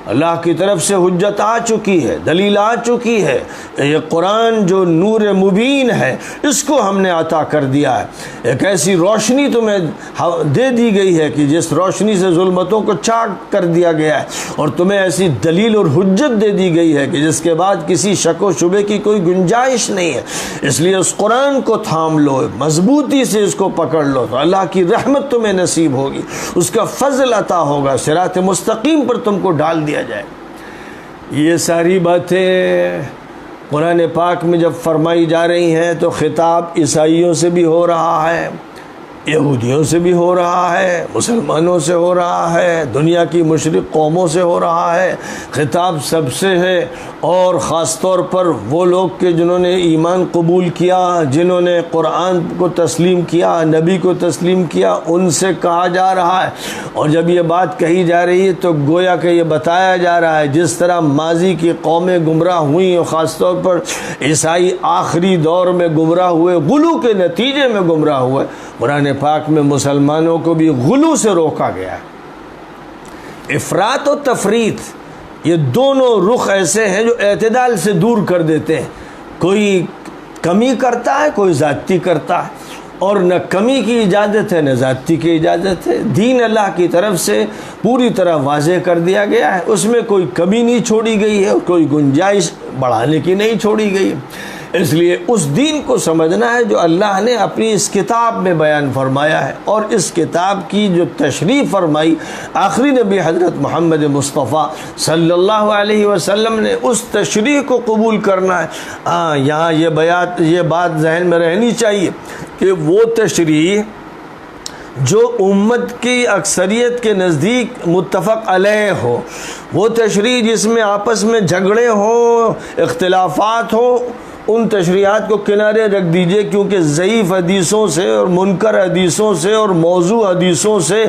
اللہ کی طرف سے حجت آ چکی ہے، دلیل آ چکی ہے۔ یہ قرآن جو نور مبین ہے اس کو ہم نے عطا کر دیا ہے، ایک ایسی روشنی تمہیں دے دی گئی ہے کہ جس روشنی سے ظلمتوں کو چاک کر دیا گیا ہے، اور تمہیں ایسی دلیل اور حجت دے دی گئی ہے کہ جس کے بعد کسی شک و شبے کی کوئی گنجائش نہیں ہے۔ اس لیے اس قرآن کو تھام لو، مضبوطی سے اس کو پکڑ لو تو اللہ کی رحمت تمہیں نصیب ہوگی، اس کا فضل عطا ہوگا، صراط مستقیم پر تم کو ڈال دیا جائے۔ یہ ساری باتیں قرآن پاک میں جب فرمائی جا رہی ہیں تو خطاب عیسائیوں سے بھی ہو رہا ہے، یہودیوں سے بھی ہو رہا ہے، مسلمانوں سے ہو رہا ہے، دنیا کی مشرق قوموں سے ہو رہا ہے، خطاب سب سے ہے، اور خاص طور پر وہ لوگ کہ جنہوں نے ایمان قبول کیا، جنہوں نے قرآن کو تسلیم کیا، نبی کو تسلیم کیا، ان سے کہا جا رہا ہے۔ اور جب یہ بات کہی جا رہی ہے تو گویا کہ یہ بتایا جا رہا ہے جس طرح ماضی کی قومیں گمراہ ہوئیں، اور خاص طور پر عیسائی آخری دور میں گمراہ ہوئے، غلو کے نتیجے میں گمراہ ہوئے، قرآن پاک میں مسلمانوں کو بھی غلو سے روکا گیا ہے۔ افراط و تفریط یہ دونوں رخ ایسے ہیں جو اعتدال سے دور کر دیتے ہیں، کوئی کمی کرتا ہے، کوئی زیادتی کرتا ہے، اور نہ کمی کی اجازت ہے نہ زیادتی کی اجازت ہے۔ دین اللہ کی طرف سے پوری طرح واضح کر دیا گیا ہے، اس میں کوئی کمی نہیں چھوڑی گئی ہے اور کوئی گنجائش بڑھانے کی نہیں چھوڑی گئی ہے۔ اس لیے اس دین کو سمجھنا ہے جو اللہ نے اپنی اس کتاب میں بیان فرمایا ہے، اور اس کتاب کی جو تشریح فرمائی آخری نبی حضرت محمد مصطفیٰ صلی اللہ علیہ وسلم نے، اس تشریح کو قبول کرنا ہے۔ یہاں یہ بات ذہن میں رہنی چاہیے کہ وہ تشریح جو امت کی اکثریت کے نزدیک متفق علیہ ہو، وہ تشریح جس میں آپس میں جھگڑے ہوں، اختلافات ہوں، ان تشریحات کو کنارے رکھ دیجئے، کیونکہ ضعیف حدیثوں سے اور منکر حدیثوں سے اور موضوع حدیثوں سے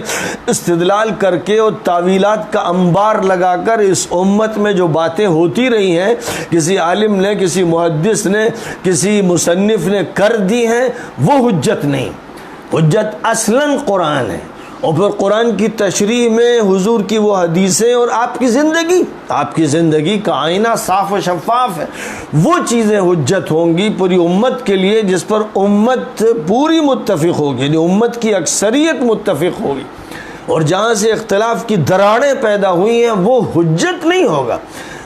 استدلال کر کے اور تعویلات کا انبار لگا کر اس امت میں جو باتیں ہوتی رہی ہیں، کسی عالم نے، کسی محدث نے، کسی مصنف نے کر دی ہیں، وہ حجت نہیں۔ حجت اصلاً قرآن ہے، اور پھر قرآن کی تشریح میں حضور کی وہ حدیثیں اور آپ کی زندگی کا آئینہ صاف و شفاف ہے، وہ چیزیں حجت ہوں گی پوری امت کے لیے، جس پر امت پوری متفق ہوگی، یعنی امت کی اکثریت متفق ہوگی۔ اور جہاں سے اختلاف کی دراڑیں پیدا ہوئی ہیں وہ حجت نہیں ہوگا،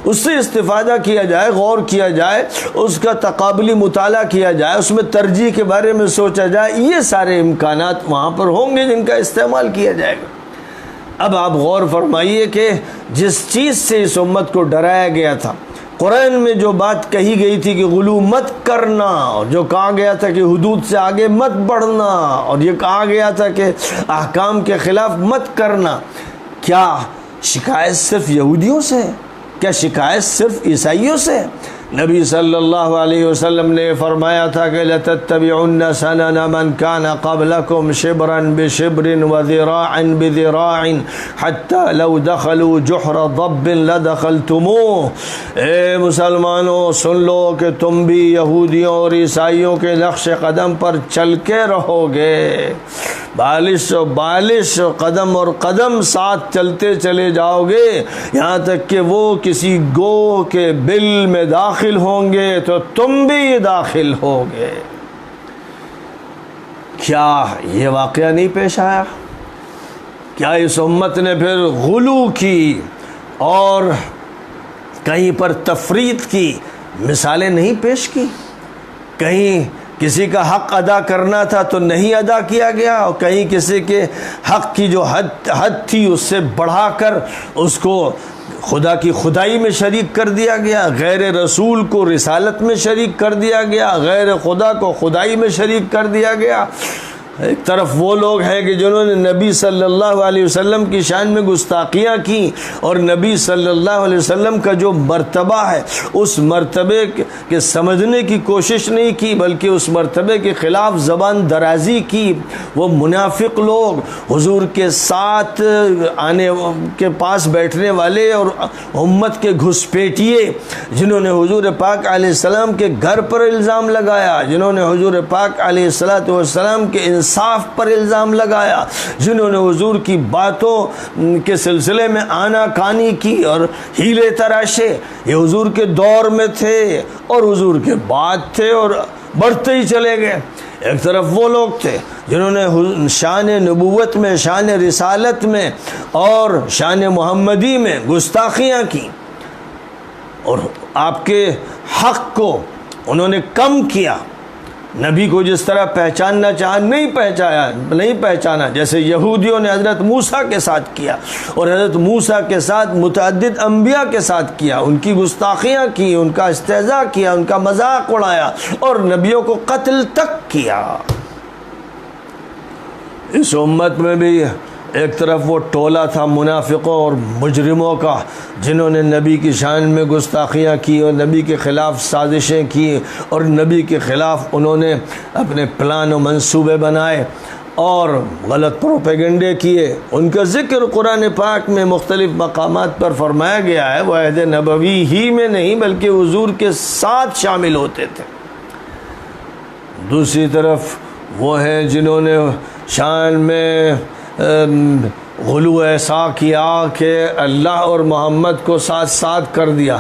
اس سے استفادہ کیا جائے، غور کیا جائے، اس کا تقابلی مطالعہ کیا جائے، اس میں ترجیح کے بارے میں سوچا جائے، یہ سارے امکانات وہاں پر ہوں گے جن کا استعمال کیا جائے گا۔ اب آپ غور فرمائیے کہ جس چیز سے اس امت کو ڈرایا گیا تھا، قرآن میں جو بات کہی گئی تھی کہ غلو مت کرنا، اور جو کہا گیا تھا کہ حدود سے آگے مت بڑھنا، اور یہ کہا گیا تھا کہ احکام کے خلاف مت کرنا، کیا شکایت صرف یہودیوں سے ہے؟ کیا شکایت صرف عیسائیوں سے ہے؟ نبی صلی اللہ علیہ وسلم نے فرمایا تھا کہ لَتَتَّبِعُنَّ سَنَنَ مَنْ كَانَ قَبْلَكُمْ شِبْرًا بِشِبْرٍ وَذِرَاعًا بِذِرَاعٍ حَتَّى لَوْ دَخَلُوا جُحْرَ ضَبٍّ لَدَخَلْتُمُوهُ۔ اے مسلمانوں سن لو کہ تم بھی یہودیوں اور عیسائیوں کے نقش قدم پر چل کے رہو گے، بالش و بالش، قدم اور قدم ساتھ چلتے چلے جاؤ گے، یہاں تک کہ وہ کسی گوہ کے بل میں داخل ہوں گے تو تم بھی داخل ہوگے۔ کیا یہ واقعہ نہیں پیش آیا؟ کیا اس امت نے پھر غلو کی اور کہیں پر تفریط کی مثالیں نہیں پیش کی؟ کہیں کسی کا حق ادا کرنا تھا تو نہیں ادا کیا گیا، اور کہیں کسی کے حق کی جو حد تھی اس سے بڑھا کر اس کو خدا کی خدائی میں شریک کر دیا گیا، غیر رسول کو رسالت میں شریک کر دیا گیا، غیر خدا کو خدائی میں شریک کر دیا گیا۔ ایک طرف وہ لوگ ہیں کہ جنہوں نے نبی صلی اللہ علیہ وسلم کی شان میں گستاخیاں کی، اور نبی صلی اللہ علیہ وسلم کا جو مرتبہ ہے اس مرتبے کے سمجھنے کی کوشش نہیں کی، بلکہ اس مرتبے کے خلاف زبان درازی کی۔ وہ منافق لوگ، حضور کے ساتھ آنے کے پاس بیٹھنے والے اور امت کے گھسپیٹیے، جنہوں نے حضور پاک علیہ السلام کے گھر پر الزام لگایا، جنہوں نے حضور پاک علیہ السلام کے انصاف پر الزام لگایا، جنہوں نے حضور کی باتوں کے سلسلے میں آنا کانی کی اور ہیلے تراشے، یہ حضور کے دور میں تھے اور حضور کے بعد تھے اور بڑھتے ہی چلے گئے۔ ایک طرف وہ لوگ تھے جنہوں نے شان نبوت میں، شان رسالت میں اور شان محمدی میں گستاخیاں کی اور آپ کے حق کو انہوں نے کم کیا، نبی کو جس طرح پہچاننا چاہا نہیں پہچانا، جیسے یہودیوں نے حضرت موسیٰ کے ساتھ کیا اور حضرت موسیٰ کے ساتھ متعدد انبیاء کے ساتھ کیا، ان کی گستاخیاں کی، ان کا استہزاء کیا، ان کا مذاق اڑایا اور نبیوں کو قتل تک کیا۔ اس امت میں بھی ایک طرف وہ ٹولہ تھا منافقوں اور مجرموں کا، جنہوں نے نبی کی شان میں گستاخیاں کی اور نبی کے خلاف سازشیں کی اور نبی کے خلاف انہوں نے اپنے پلان و منصوبے بنائے اور غلط پروپیگنڈے کیے۔ ان کا ذکر قرآن پاک میں مختلف مقامات پر فرمایا گیا ہے، وہ عہد نبوی ہی میں نہیں بلکہ حضور کے ساتھ شامل ہوتے تھے۔ دوسری طرف وہ ہیں جنہوں نے شان میں غلو ایسا کیا کہ اللہ اور محمد کو ساتھ ساتھ کر دیا۔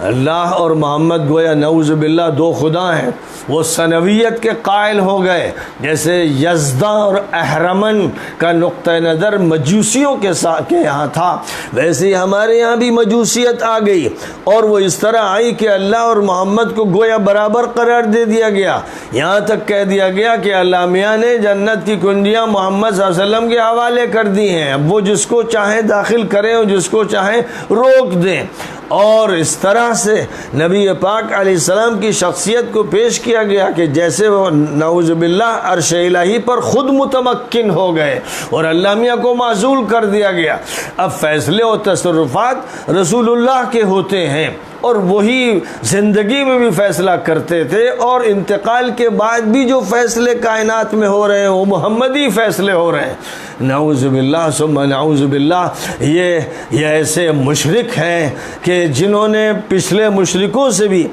اللہ اور محمد گویا نعوذ باللہ دو خدا ہیں، وہ ثنویت کے قائل ہو گئے، جیسے یزداں اور اہرمن کا نقطہ نظر مجوسیوں کے یہاں تھا، ویسے ہی ہمارے یہاں بھی مجوسیت آ گئی اور وہ اس طرح آئی کہ اللہ اور محمد کو گویا برابر قرار دے دیا گیا، یہاں تک کہہ دیا گیا کہ اللہ میاں نے جنت کی کنجیاں محمد صلی اللہ علیہ وسلم کے حوالے کر دی ہیں، اب وہ جس کو چاہیں داخل کریں اور جس کو چاہیں روک دیں۔ اور اس طرح سے نبی پاک علیہ السلام کی شخصیت کو پیش کیا گیا کہ جیسے وہ نعوذ باللہ عرش الہی پر خود متمکن ہو گئے اور اللہ میاں کو معزول کر دیا گیا۔ اب فیصلے و تصرفات رسول اللہ کے ہوتے ہیں اور وہی زندگی میں بھی فیصلہ کرتے تھے اور انتقال کے بعد بھی جو فیصلے کائنات میں ہو رہے ہیں وہ محمدی فیصلے ہو رہے ہیں۔ نعوذ باللہ ثم نعوذ باللہ، یہ ایسے مشرک ہیں کہ جنہوں نے پچھلے مشرکوں سے بھی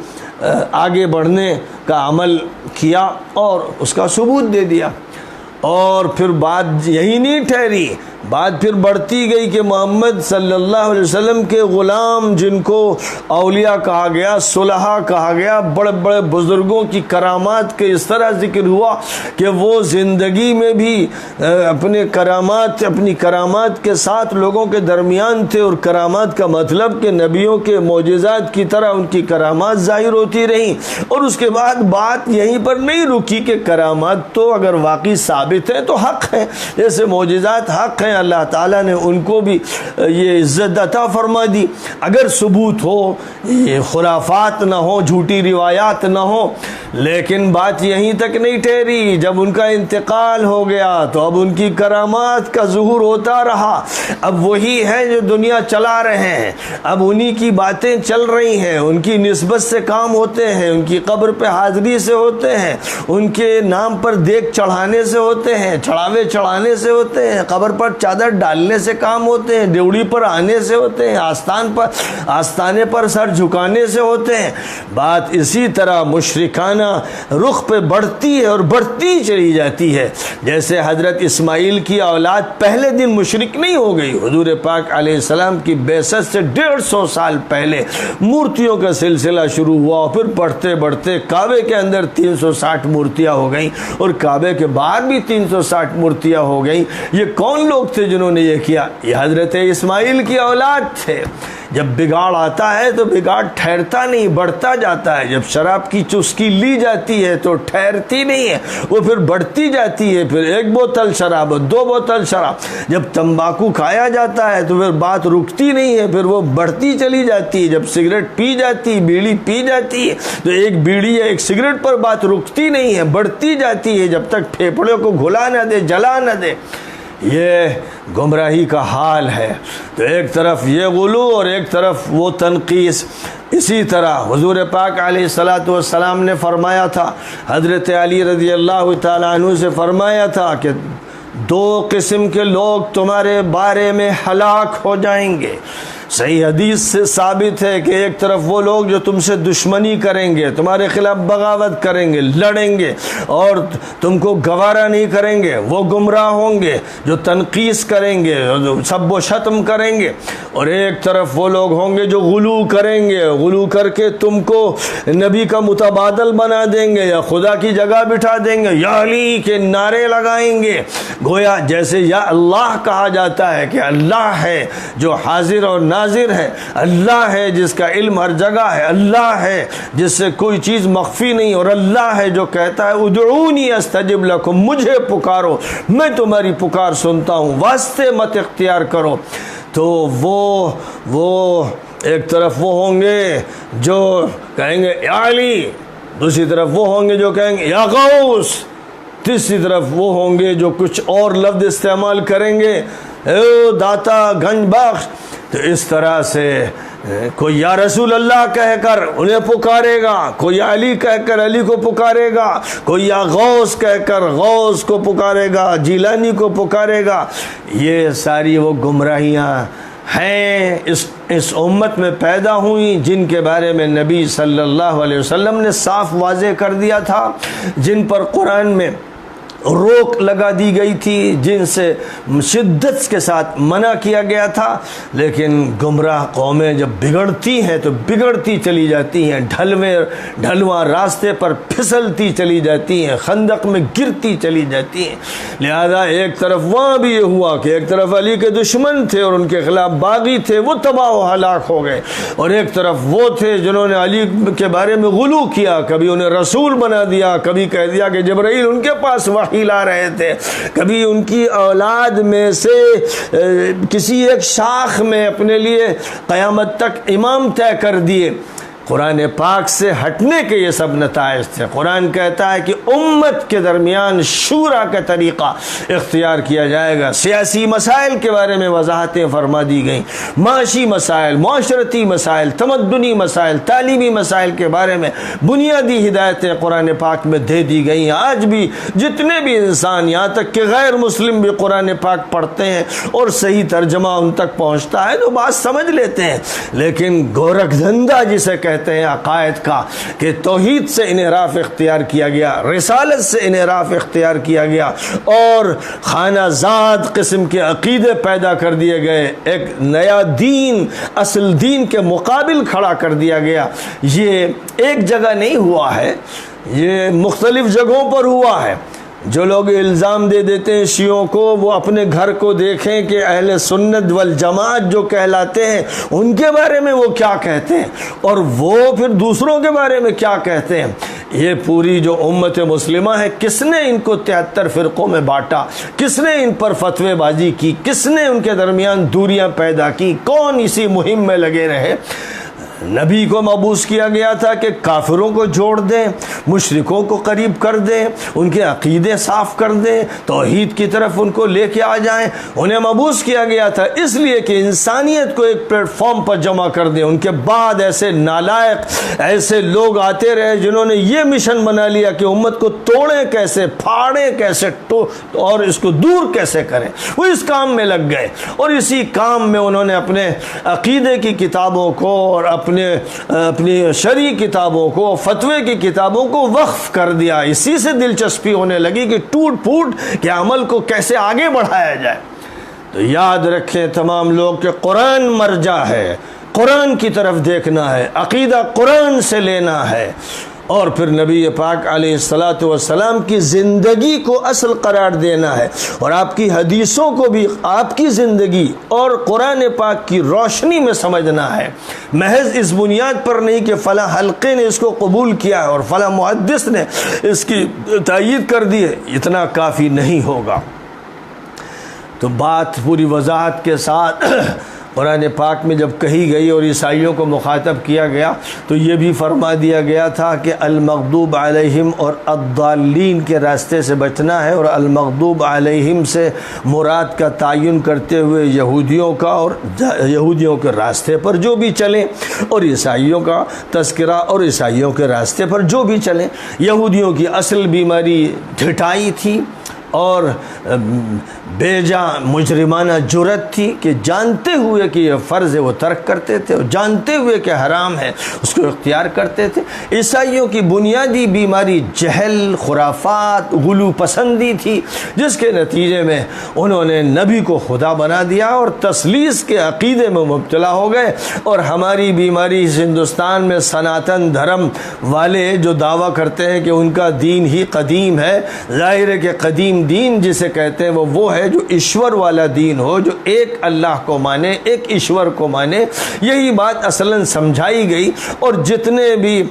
آگے بڑھنے کا عمل کیا اور اس کا ثبوت دے دیا۔ اور پھر بات یہی نہیں ٹھہری، بات پھر بڑھتی گئی کہ محمد صلی اللہ علیہ وسلم کے غلام جن کو اولیاء کہا گیا، صلحاء کہا گیا، بڑے بڑے بزرگوں کی کرامات کے اس طرح ذکر ہوا کہ وہ زندگی میں بھی اپنی کرامات کے ساتھ لوگوں کے درمیان تھے، اور کرامات کا مطلب کہ نبیوں کے معجزات کی طرح ان کی کرامات ظاہر ہوتی رہیں۔ اور اس کے بعد بات یہیں پر نہیں رکی کہ کرامات تو اگر واقعی ثابت ہیں تو حق ہیں، جیسے معجزات حق ہیں، اللہ تعالیٰ نے ان کو بھی یہ عزت عطا فرما دی، اگر ثبوت ہو، یہ خرافات نہ ہو، جھوٹی روایات نہ ہو۔ لیکن بات یہیں تک نہیں ٹھہری، جب ان کا انتقال ہو گیا تو اب ان کی کرامات کا ظہور ہوتا رہا۔ اب وہی ہیں جو دنیا چلا رہے ہیں، اب انہی کی باتیں چل رہی ہیں، ان کی نسبت سے کام ہوتے ہیں، ان کی قبر پہ حاضری سے ہوتے ہیں، ان کے نام پر دیگ چڑھانے سے ہوتے ہیں، چڑھاوے چڑھانے سے ہوتے ہیں، قبر پر چادر ڈالنے سے کام ہوتے ہیں، ڈیوڑی پر آنے سے ہوتے ہیں، آستانے پر سر جھکانے سے ہوتے ہیں۔ بات اسی طرح مشرکانہ رخ پہ بڑھتی ہے اور بڑھتی چلی جاتی ہے۔ جیسے حضرت اسماعیل کی اولاد پہلے دن مشرک نہیں ہو گئی، حضور پاک علیہ السلام کی بعثت سے 150 سال پہلے مورتیوں کا سلسلہ شروع ہوا اور پھر بڑھتے بڑھتے کعبے کے اندر 360 مورتیاں ہو گئیں اور کعبے کے باہر بھی 360 مورتیاں ہو گئیں۔ یہ کون لوگ تھے جنہوں نے یہ کیا؟ یہ حضرت اسماعیل کی اولاد تھے۔ جب بگاڑ آتا ہے تو بگاڑ ٹھہرتا نہیں، بڑھتا جاتا ہے۔ جب شراب کی چسکی لی جاتی ہے تو ٹھہرتی نہیں ہے، وہ پھر بڑھتی جاتی ہے، پھر 1 بوتل شراب، 2 بوتل شراب۔ جب تمباکو کھایا جاتا ہے تو پھر بات رکتی نہیں ہے، پھر وہ بڑھتی چلی جاتی ہے۔ جب سگریٹ پی جاتی، بیڑی پی جاتی ہے تو ایک بیڑی یا ایک سگریٹ پر بات رکتی نہیں ہے، بڑھتی جاتی ہے جب تک پھیپھڑوں کو گھلا نہ دے، جلا نہ دے۔ یہ گمراہی کا حال ہے۔ تو ایک طرف یہ غلو اور ایک طرف وہ تنقیص۔ اسی طرح حضور پاک علیہ السلام نے فرمایا تھا، حضرت علی رضی اللہ تعالیٰ عنہ سے فرمایا تھا کہ 2 قسم کے لوگ تمہارے بارے میں ہلاک ہو جائیں گے۔ صحیح حدیث سے ثابت ہے کہ ایک طرف وہ لوگ جو تم سے دشمنی کریں گے، تمہارے خلاف بغاوت کریں گے، لڑیں گے اور تم کو گوارا نہیں کریں گے، وہ گمراہ ہوں گے، جو تنقیص کریں گے، سب و شتم کریں گے، اور ایک طرف وہ لوگ ہوں گے جو غلو کریں گے، غلو کر کے تم کو نبی کا متبادل بنا دیں گے یا خدا کی جگہ بٹھا دیں گے، یا علی کے نعرے لگائیں گے، گویا جیسے یا اللہ کہا جاتا ہے کہ اللہ ہے جو حاضر اور ناظر ہے، اللہ ہے جس کا علم ہر جگہ ہے، اللہ ہے جس سے کوئی چیز مخفی نہیں، اور اللہ ہے جو کہتا ہے ادعونی استجب لکم، مجھے پکارو میں تمہاری پکار سنتا ہوں، واسطے مت اختیار کرو۔ تو وہ ایک طرف وہ ہوں گے جو کہیں گے یا علی، دوسری طرف وہ ہوں گے جو کہیں گے یا غوث، تیسری طرف وہ ہوں گے جو کچھ اور لفظ استعمال کریں گے، اے داتا گنج بخش۔ تو اس طرح سے کوئی یا رسول اللہ کہہ کر انہیں پکارے گا، کوئی یا علی کہہ کر علی کو پکارے گا، کوئی یا غوث کہہ کر غوث کو پکارے گا، جیلانی کو پکارے گا۔ یہ ساری وہ گمراہیاں ہیں اس امت میں پیدا ہوئیں جن کے بارے میں نبی صلی اللہ علیہ وسلم نے صاف واضح کر دیا تھا، جن پر قرآن میں روک لگا دی گئی تھی، جن سے شدت کے ساتھ منع کیا گیا تھا، لیکن گمراہ قومیں جب بگڑتی ہیں تو بگڑتی چلی جاتی ہیں، ڈھلواں راستے پر پھسلتی چلی جاتی ہیں، خندق میں گرتی چلی جاتی ہیں۔ لہذا ایک طرف وہاں بھی یہ ہوا کہ ایک طرف علی کے دشمن تھے اور ان کے خلاف باغی تھے، وہ تباہ و ہلاک ہو گئے، اور ایک طرف وہ تھے جنہوں نے علی کے بارے میں غلو کیا، کبھی انہیں رسول بنا دیا، کبھی کہہ دیا کہ جبرائیل ان کے پاس لا رہے تھے، کبھی ان کی اولاد میں سے کسی ایک شاخ میں اپنے لیے قیامت تک امام طے کر دیے۔ قرآن پاک سے ہٹنے کے یہ سب نتائج تھے۔ قرآن کہتا ہے کہ امت کے درمیان شورا کا طریقہ اختیار کیا جائے گا، سیاسی مسائل کے بارے میں وضاحتیں فرما دی گئیں، معاشی مسائل، معاشرتی مسائل، تمدنی مسائل، تعلیمی مسائل کے بارے میں بنیادی ہدایتیں قرآن پاک میں دے دی گئی ہیں۔ آج بھی جتنے بھی انسان، یہاں تک کہ غیر مسلم بھی قرآن پاک پڑھتے ہیں اور صحیح ترجمہ ان تک پہنچتا ہے تو بات سمجھ لیتے ہیں، لیکن گورکھ دھندا جسے کہتے ہیں عقائد کا، کہ توحید سے انحراف اختیار کیا گیا، رسالت سے انحراف اختیار کیا گیا اور خانہ زاد قسم کے عقیدے پیدا کر دیے گئے، ایک نیا دین اصل دین کے مقابل کھڑا کر دیا گیا۔ یہ ایک جگہ نہیں ہوا ہے، یہ مختلف جگہوں پر ہوا ہے۔ جو لوگ الزام دے دیتے ہیں شیعوں کو، وہ اپنے گھر کو دیکھیں کہ اہل سنت والجماعت جو کہلاتے ہیں ان کے بارے میں وہ کیا کہتے ہیں اور وہ پھر دوسروں کے بارے میں کیا کہتے ہیں۔ یہ پوری جو امت مسلمہ ہے، کس نے ان کو 73 فرقوں میں بانٹا، کس نے ان پر فتوی بازی کی، کس نے ان کے درمیان دوریاں پیدا کی، کون اسی مہم میں لگے رہے؟ نبی کو مبعوث کیا گیا تھا کہ کافروں کو جوڑ دیں، مشرکوں کو قریب کر دیں، ان کے عقیدے صاف کر دیں، توحید کی طرف ان کو لے کے آ جائیں۔ انہیں مبعوث کیا گیا تھا اس لیے کہ انسانیت کو ایک پلیٹ فارم پر جمع کر دیں۔ ان کے بعد ایسے نالائق، ایسے لوگ آتے رہے جنہوں نے یہ مشن بنا لیا کہ امت کو توڑیں کیسے، پھاڑیں کیسے اور اس کو دور کیسے کریں۔ وہ اس کام میں لگ گئے اور اسی کام میں انہوں نے اپنے عقیدے کی کتابوں کو اور اپنی شرعی کتابوں کو، فتوے کی کتابوں کو وقف کر دیا۔ اسی سے دلچسپی ہونے لگی کہ ٹوٹ پھوٹ کے عمل کو کیسے آگے بڑھایا جائے۔ تو یاد رکھیں تمام لوگ کہ قرآن مرجع ہے، قرآن کی طرف دیکھنا ہے، عقیدہ قرآن سے لینا ہے، اور پھر نبی پاک علیہ الصلاۃ والسلام کی زندگی کو اصل قرار دینا ہے، اور آپ کی حدیثوں کو بھی آپ کی زندگی اور قرآن پاک کی روشنی میں سمجھنا ہے۔ محض اس بنیاد پر نہیں کہ فلاں حلقے نے اس کو قبول کیا ہے اور فلاں محدث نے اس کی تائید کر دی ہے، اتنا کافی نہیں ہوگا۔ تو بات پوری وضاحت کے ساتھ قرآن پاک میں جب کہی گئی اور عیسائیوں کو مخاطب کیا گیا تو یہ بھی فرما دیا گیا تھا کہ المغضوب علیہم اور الضالین کے راستے سے بچنا ہے، اور المغضوب علیہم سے مراد کا تعین کرتے ہوئے یہودیوں کا اور یہودیوں کے راستے پر جو بھی چلیں، اور عیسائیوں کا تذکرہ اور عیسائیوں کے راستے پر جو بھی چلیں۔ یہودیوں کی اصل بیماری ڈھٹائی تھی اور بیجا مجرمانہ جرت تھی کہ جانتے ہوئے کہ یہ فرض ہے وہ ترک کرتے تھے، اور جانتے ہوئے کہ حرام ہے اس کو اختیار کرتے تھے۔ عیسائیوں کی بنیادی بیماری جہل، خرافات، غلو پسندی تھی، جس کے نتیجے میں انہوں نے نبی کو خدا بنا دیا اور تثلیث کے عقیدے میں مبتلا ہو گئے۔ اور ہماری بیماری اس ہندوستان میں سناتن دھرم والے جو دعویٰ کرتے ہیں کہ ان کا دین ہی قدیم ہے، ظاہر ہے کہ قدیم دین جسے کہتے ہیں وہ ہے جو ایشور والا دین ہو، جو ایک اللہ کو مانے، ایک ایشور کو مانے۔ یہی بات اصلاً سمجھائی گئی، اور جتنے بھی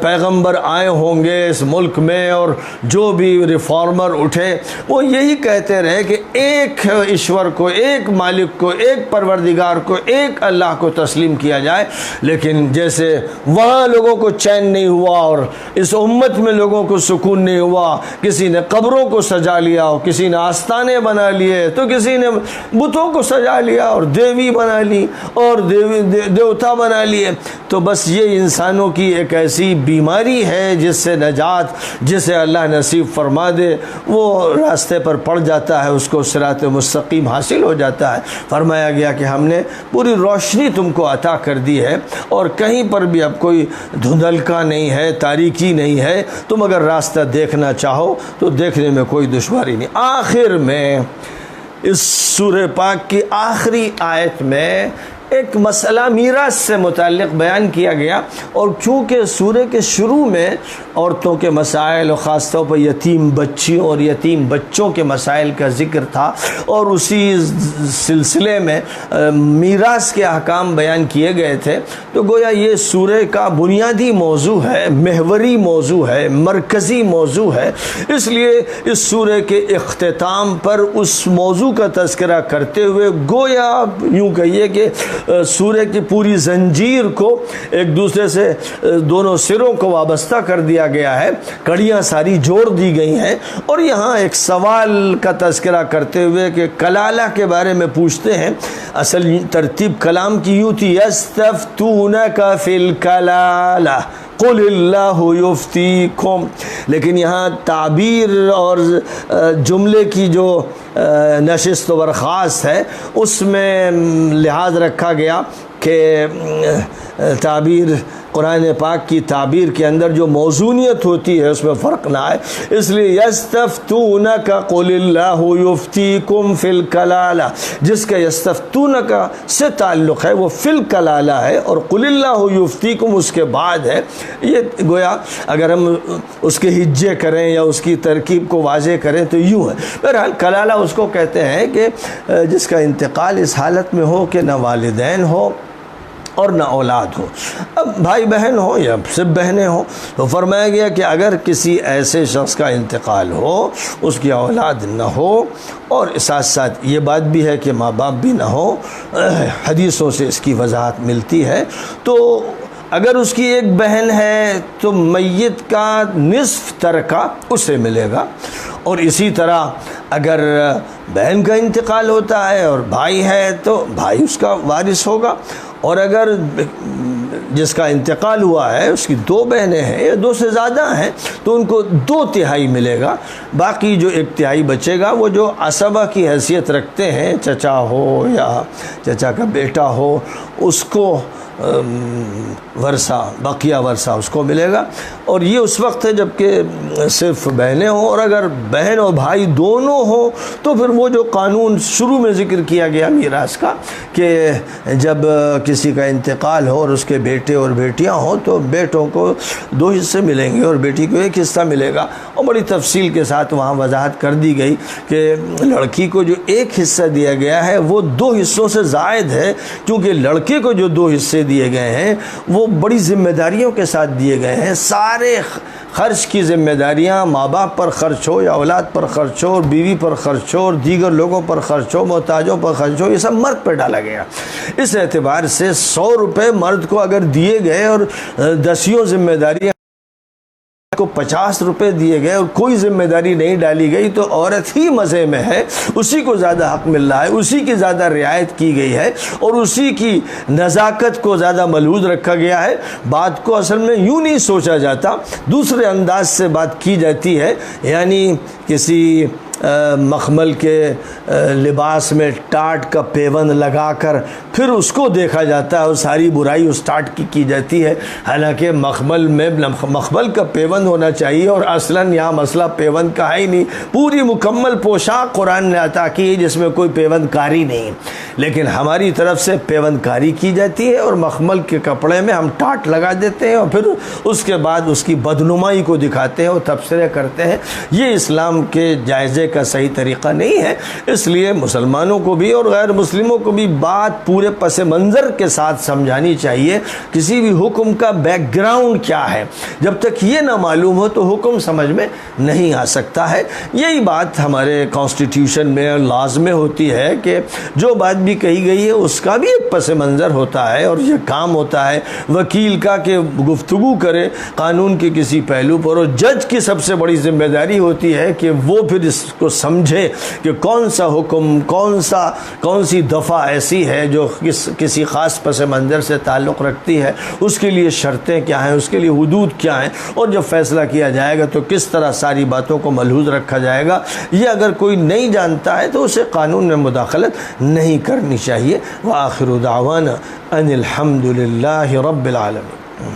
پیغمبر آئے ہوں گے اس ملک میں اور جو بھی ریفارمر اٹھے وہ یہی کہتے رہے کہ ایک ایشور کو، ایک مالک کو، ایک پروردگار کو، ایک اللہ کو تسلیم کیا جائے۔ لیکن جیسے وہاں لوگوں کو چین نہیں ہوا اور اس امت میں لوگوں کو سکون نہیں ہوا، کسی نے قبروں کو سجا لیا، اور کسی نے آستانے بنا لیے، تو کسی نے بتوں کو سجا لیا اور دیوی بنا لی اور دیوتا بنا لیے۔ تو بس یہ انسانوں کی ایک ایسی بیماری ہے جس سے نجات، جسے اللہ نصیب فرما دے، وہ راستے پر پڑ جاتا ہے، اس کو صراط مستقیم حاصل ہو جاتا ہے۔ فرمایا گیا کہ ہم نے پوری روشنی تم کو عطا کر دی ہے، اور کہیں پر بھی اب کوئی دھندلکا نہیں ہے، تاریکی نہیں ہے۔ تم اگر راستہ دیکھنا چاہو تو دیکھنے میں کوئی دشواری نہیں۔ آخر میں اس سورہ پاک کی آخری آیت میں ایک مسئلہ میراث سے متعلق بیان کیا گیا، اور چونکہ سورہ کے شروع میں عورتوں کے مسائل اور خاص طور پر یتیم بچیوں اور یتیم بچوں کے مسائل کا ذکر تھا، اور اسی سلسلے میں میراث کے احکام بیان کیے گئے تھے، تو گویا یہ سورہ کا بنیادی موضوع ہے، محوری موضوع ہے، مرکزی موضوع ہے۔ اس لیے اس سورہ کے اختتام پر اس موضوع کا تذکرہ کرتے ہوئے گویا یوں کہیے کہ سورہ کی پوری زنجیر کو ایک دوسرے سے دونوں سروں کو وابستہ کر دیا گیا ہے، کڑیاں ساری جوڑ دی گئی ہیں۔ اور یہاں ایک سوال کا تذکرہ کرتے ہوئے کہ کلالہ کے بارے میں پوچھتے ہیں۔ اصل ترتیب کلام کی یوں تھی، یستفتونک فی الکلالہ قل اللہ یفتیکم، لیکن یہاں تعبیر اور جملے کی جو نشست و برخاست ہے اس میں لحاظ رکھا گیا کہ تعبیر قرآن پاک کی تعبیر کے اندر جو موزونیت ہوتی ہے اس میں فرق نہ آئے، اس لیے یستفتونک قل اللہ یفتیکم فی الکلالہ، جس کا یستفتونک سے تعلق ہے وہ فی الکلالہ ہے، اور قل اللہ یفتیکم اس کے بعد ہے۔ یہ گویا اگر ہم اس کے ہجے کریں یا اس کی ترکیب کو واضح کریں تو یوں ہے۔ بہرحال کلالہ اس کو کہتے ہیں کہ جس کا انتقال اس حالت میں ہو کہ نہ والدین ہو اور نہ اولاد ہو، اب بھائی بہن ہو یا صرف بہنیں ہوں، تو فرمایا گیا کہ اگر کسی ایسے شخص کا انتقال ہو، اس کی اولاد نہ ہو، اور ساتھ ساتھ یہ بات بھی ہے کہ ماں باپ بھی نہ ہو، حدیثوں سے اس کی وضاحت ملتی ہے، تو اگر اس کی ایک بہن ہے تو میت کا نصف ترکہ اسے ملے گا، اور اسی طرح اگر بہن کا انتقال ہوتا ہے اور بھائی ہے تو بھائی اس کا وارث ہوگا، اور اگر جس کا انتقال ہوا ہے اس کی دو بہنیں ہیں یا دو سے زیادہ ہیں تو ان کو 2/3 ملے گا، باقی جو 1/3 بچے گا وہ جو عصبہ کی حیثیت رکھتے ہیں، چچا ہو یا چچا کا بیٹا ہو، اس کو ورثہ، بقیہ ورثہ اس کو ملے گا۔ اور یہ اس وقت ہے جب کہ صرف بہنیں ہوں، اور اگر بہن اور بھائی دونوں ہوں تو پھر وہ جو قانون شروع میں ذکر کیا گیا میراث کا کہ جب کسی کا انتقال ہو اور اس کے بیٹے اور بیٹیاں ہوں تو بیٹوں کو 2 حصے ملیں گے اور بیٹی کو 1 حصہ ملے گا، اور بڑی تفصیل کے ساتھ وہاں وضاحت کر دی گئی کہ لڑکی کو جو 1 حصہ دیا گیا ہے وہ 2 حصوں سے زائد ہے، کیونکہ لڑکے کو جو 2 حصے دیے گئے ہیں وہ بڑی ذمہ داریوں کے ساتھ دیے گئے ہیں، سارے خرچ کی ذمہ داریاں ماں باپ پر خرچ ہو یا اولاد پر خرچ ہو، اور بیوی پر خرچ ہو، اور دیگر لوگوں پر خرچ ہو، محتاجوں پر خرچ ہو، یہ سب مرد پر ڈالا گیا۔ اس اعتبار سے 100 روپے مرد کو اگر دیے گئے اور 10 ذمہ داریاں کو 50 روپے دیے گئے اور کوئی ذمہ داری نہیں ڈالی گئی تو عورت ہی مزے میں ہے، اسی کو زیادہ حق مل رہا ہے، اسی کی زیادہ رعایت کی گئی ہے، اور اسی کی نزاکت کو زیادہ ملحوظ رکھا گیا ہے۔ بات کو اصل میں یوں نہیں سوچا جاتا، دوسرے انداز سے بات کی جاتی ہے، یعنی کسی مخمل کے لباس میں ٹاٹ کا پیوند لگا کر پھر اس کو دیکھا جاتا ہے اور ساری برائی اس ٹاٹ کی جاتی ہے، حالانکہ مخمل کا پیوند ہونا چاہیے، اور اصلاً یہاں مسئلہ پیوند کا ہے ہی نہیں، پوری مکمل پوشاک قرآن نے عطا کی ہے جس میں کوئی پیوند کاری نہیں، لیکن ہماری طرف سے پیوند کاری کی جاتی ہے اور مخمل کے کپڑے میں ہم ٹاٹ لگا دیتے ہیں اور پھر اس کے بعد اس کی بدنمائی کو دکھاتے ہیں اور تبصرے کرتے ہیں۔ یہ اسلام کے جائزے کا صحیح طریقہ نہیں ہے، اس لیے مسلمانوں کو بھی اور غیر مسلموں کو بھی بات پورے پس منظر کے ساتھ سمجھانی چاہیے۔ کسی بھی حکم کا بیک گراؤنڈ کیا ہے، جب تک یہ نہ معلوم ہو تو حکم سمجھ میں نہیں آ سکتا ہے۔ یہی بات ہمارے کانسٹیٹیوشن میں اور لاز میں ہوتی ہے کہ جو بات بھی کہی گئی ہے اس کا بھی ایک پس منظر ہوتا ہے، اور یہ کام ہوتا ہے وکیل کا کہ گفتگو کرے قانون کے کسی پہلو پر، اور جج کی سب سے بڑی ذمہ داری ہوتی ہے کہ وہ پھر اس کو سمجھے کہ کون سا حکم کون سی دفعہ ایسی ہے جو کسی خاص پس منظر سے تعلق رکھتی ہے، اس کے لیے شرطیں کیا ہیں، اس کے لیے حدود کیا ہیں، اور جب فیصلہ کیا جائے گا تو کس طرح ساری باتوں کو ملحوظ رکھا جائے گا۔ یہ اگر کوئی نہیں جانتا ہے تو اسے قانون میں مداخلت نہیں کرنی چاہیے۔ وآخر دعوانا ان الحمد للہ رب العالمین۔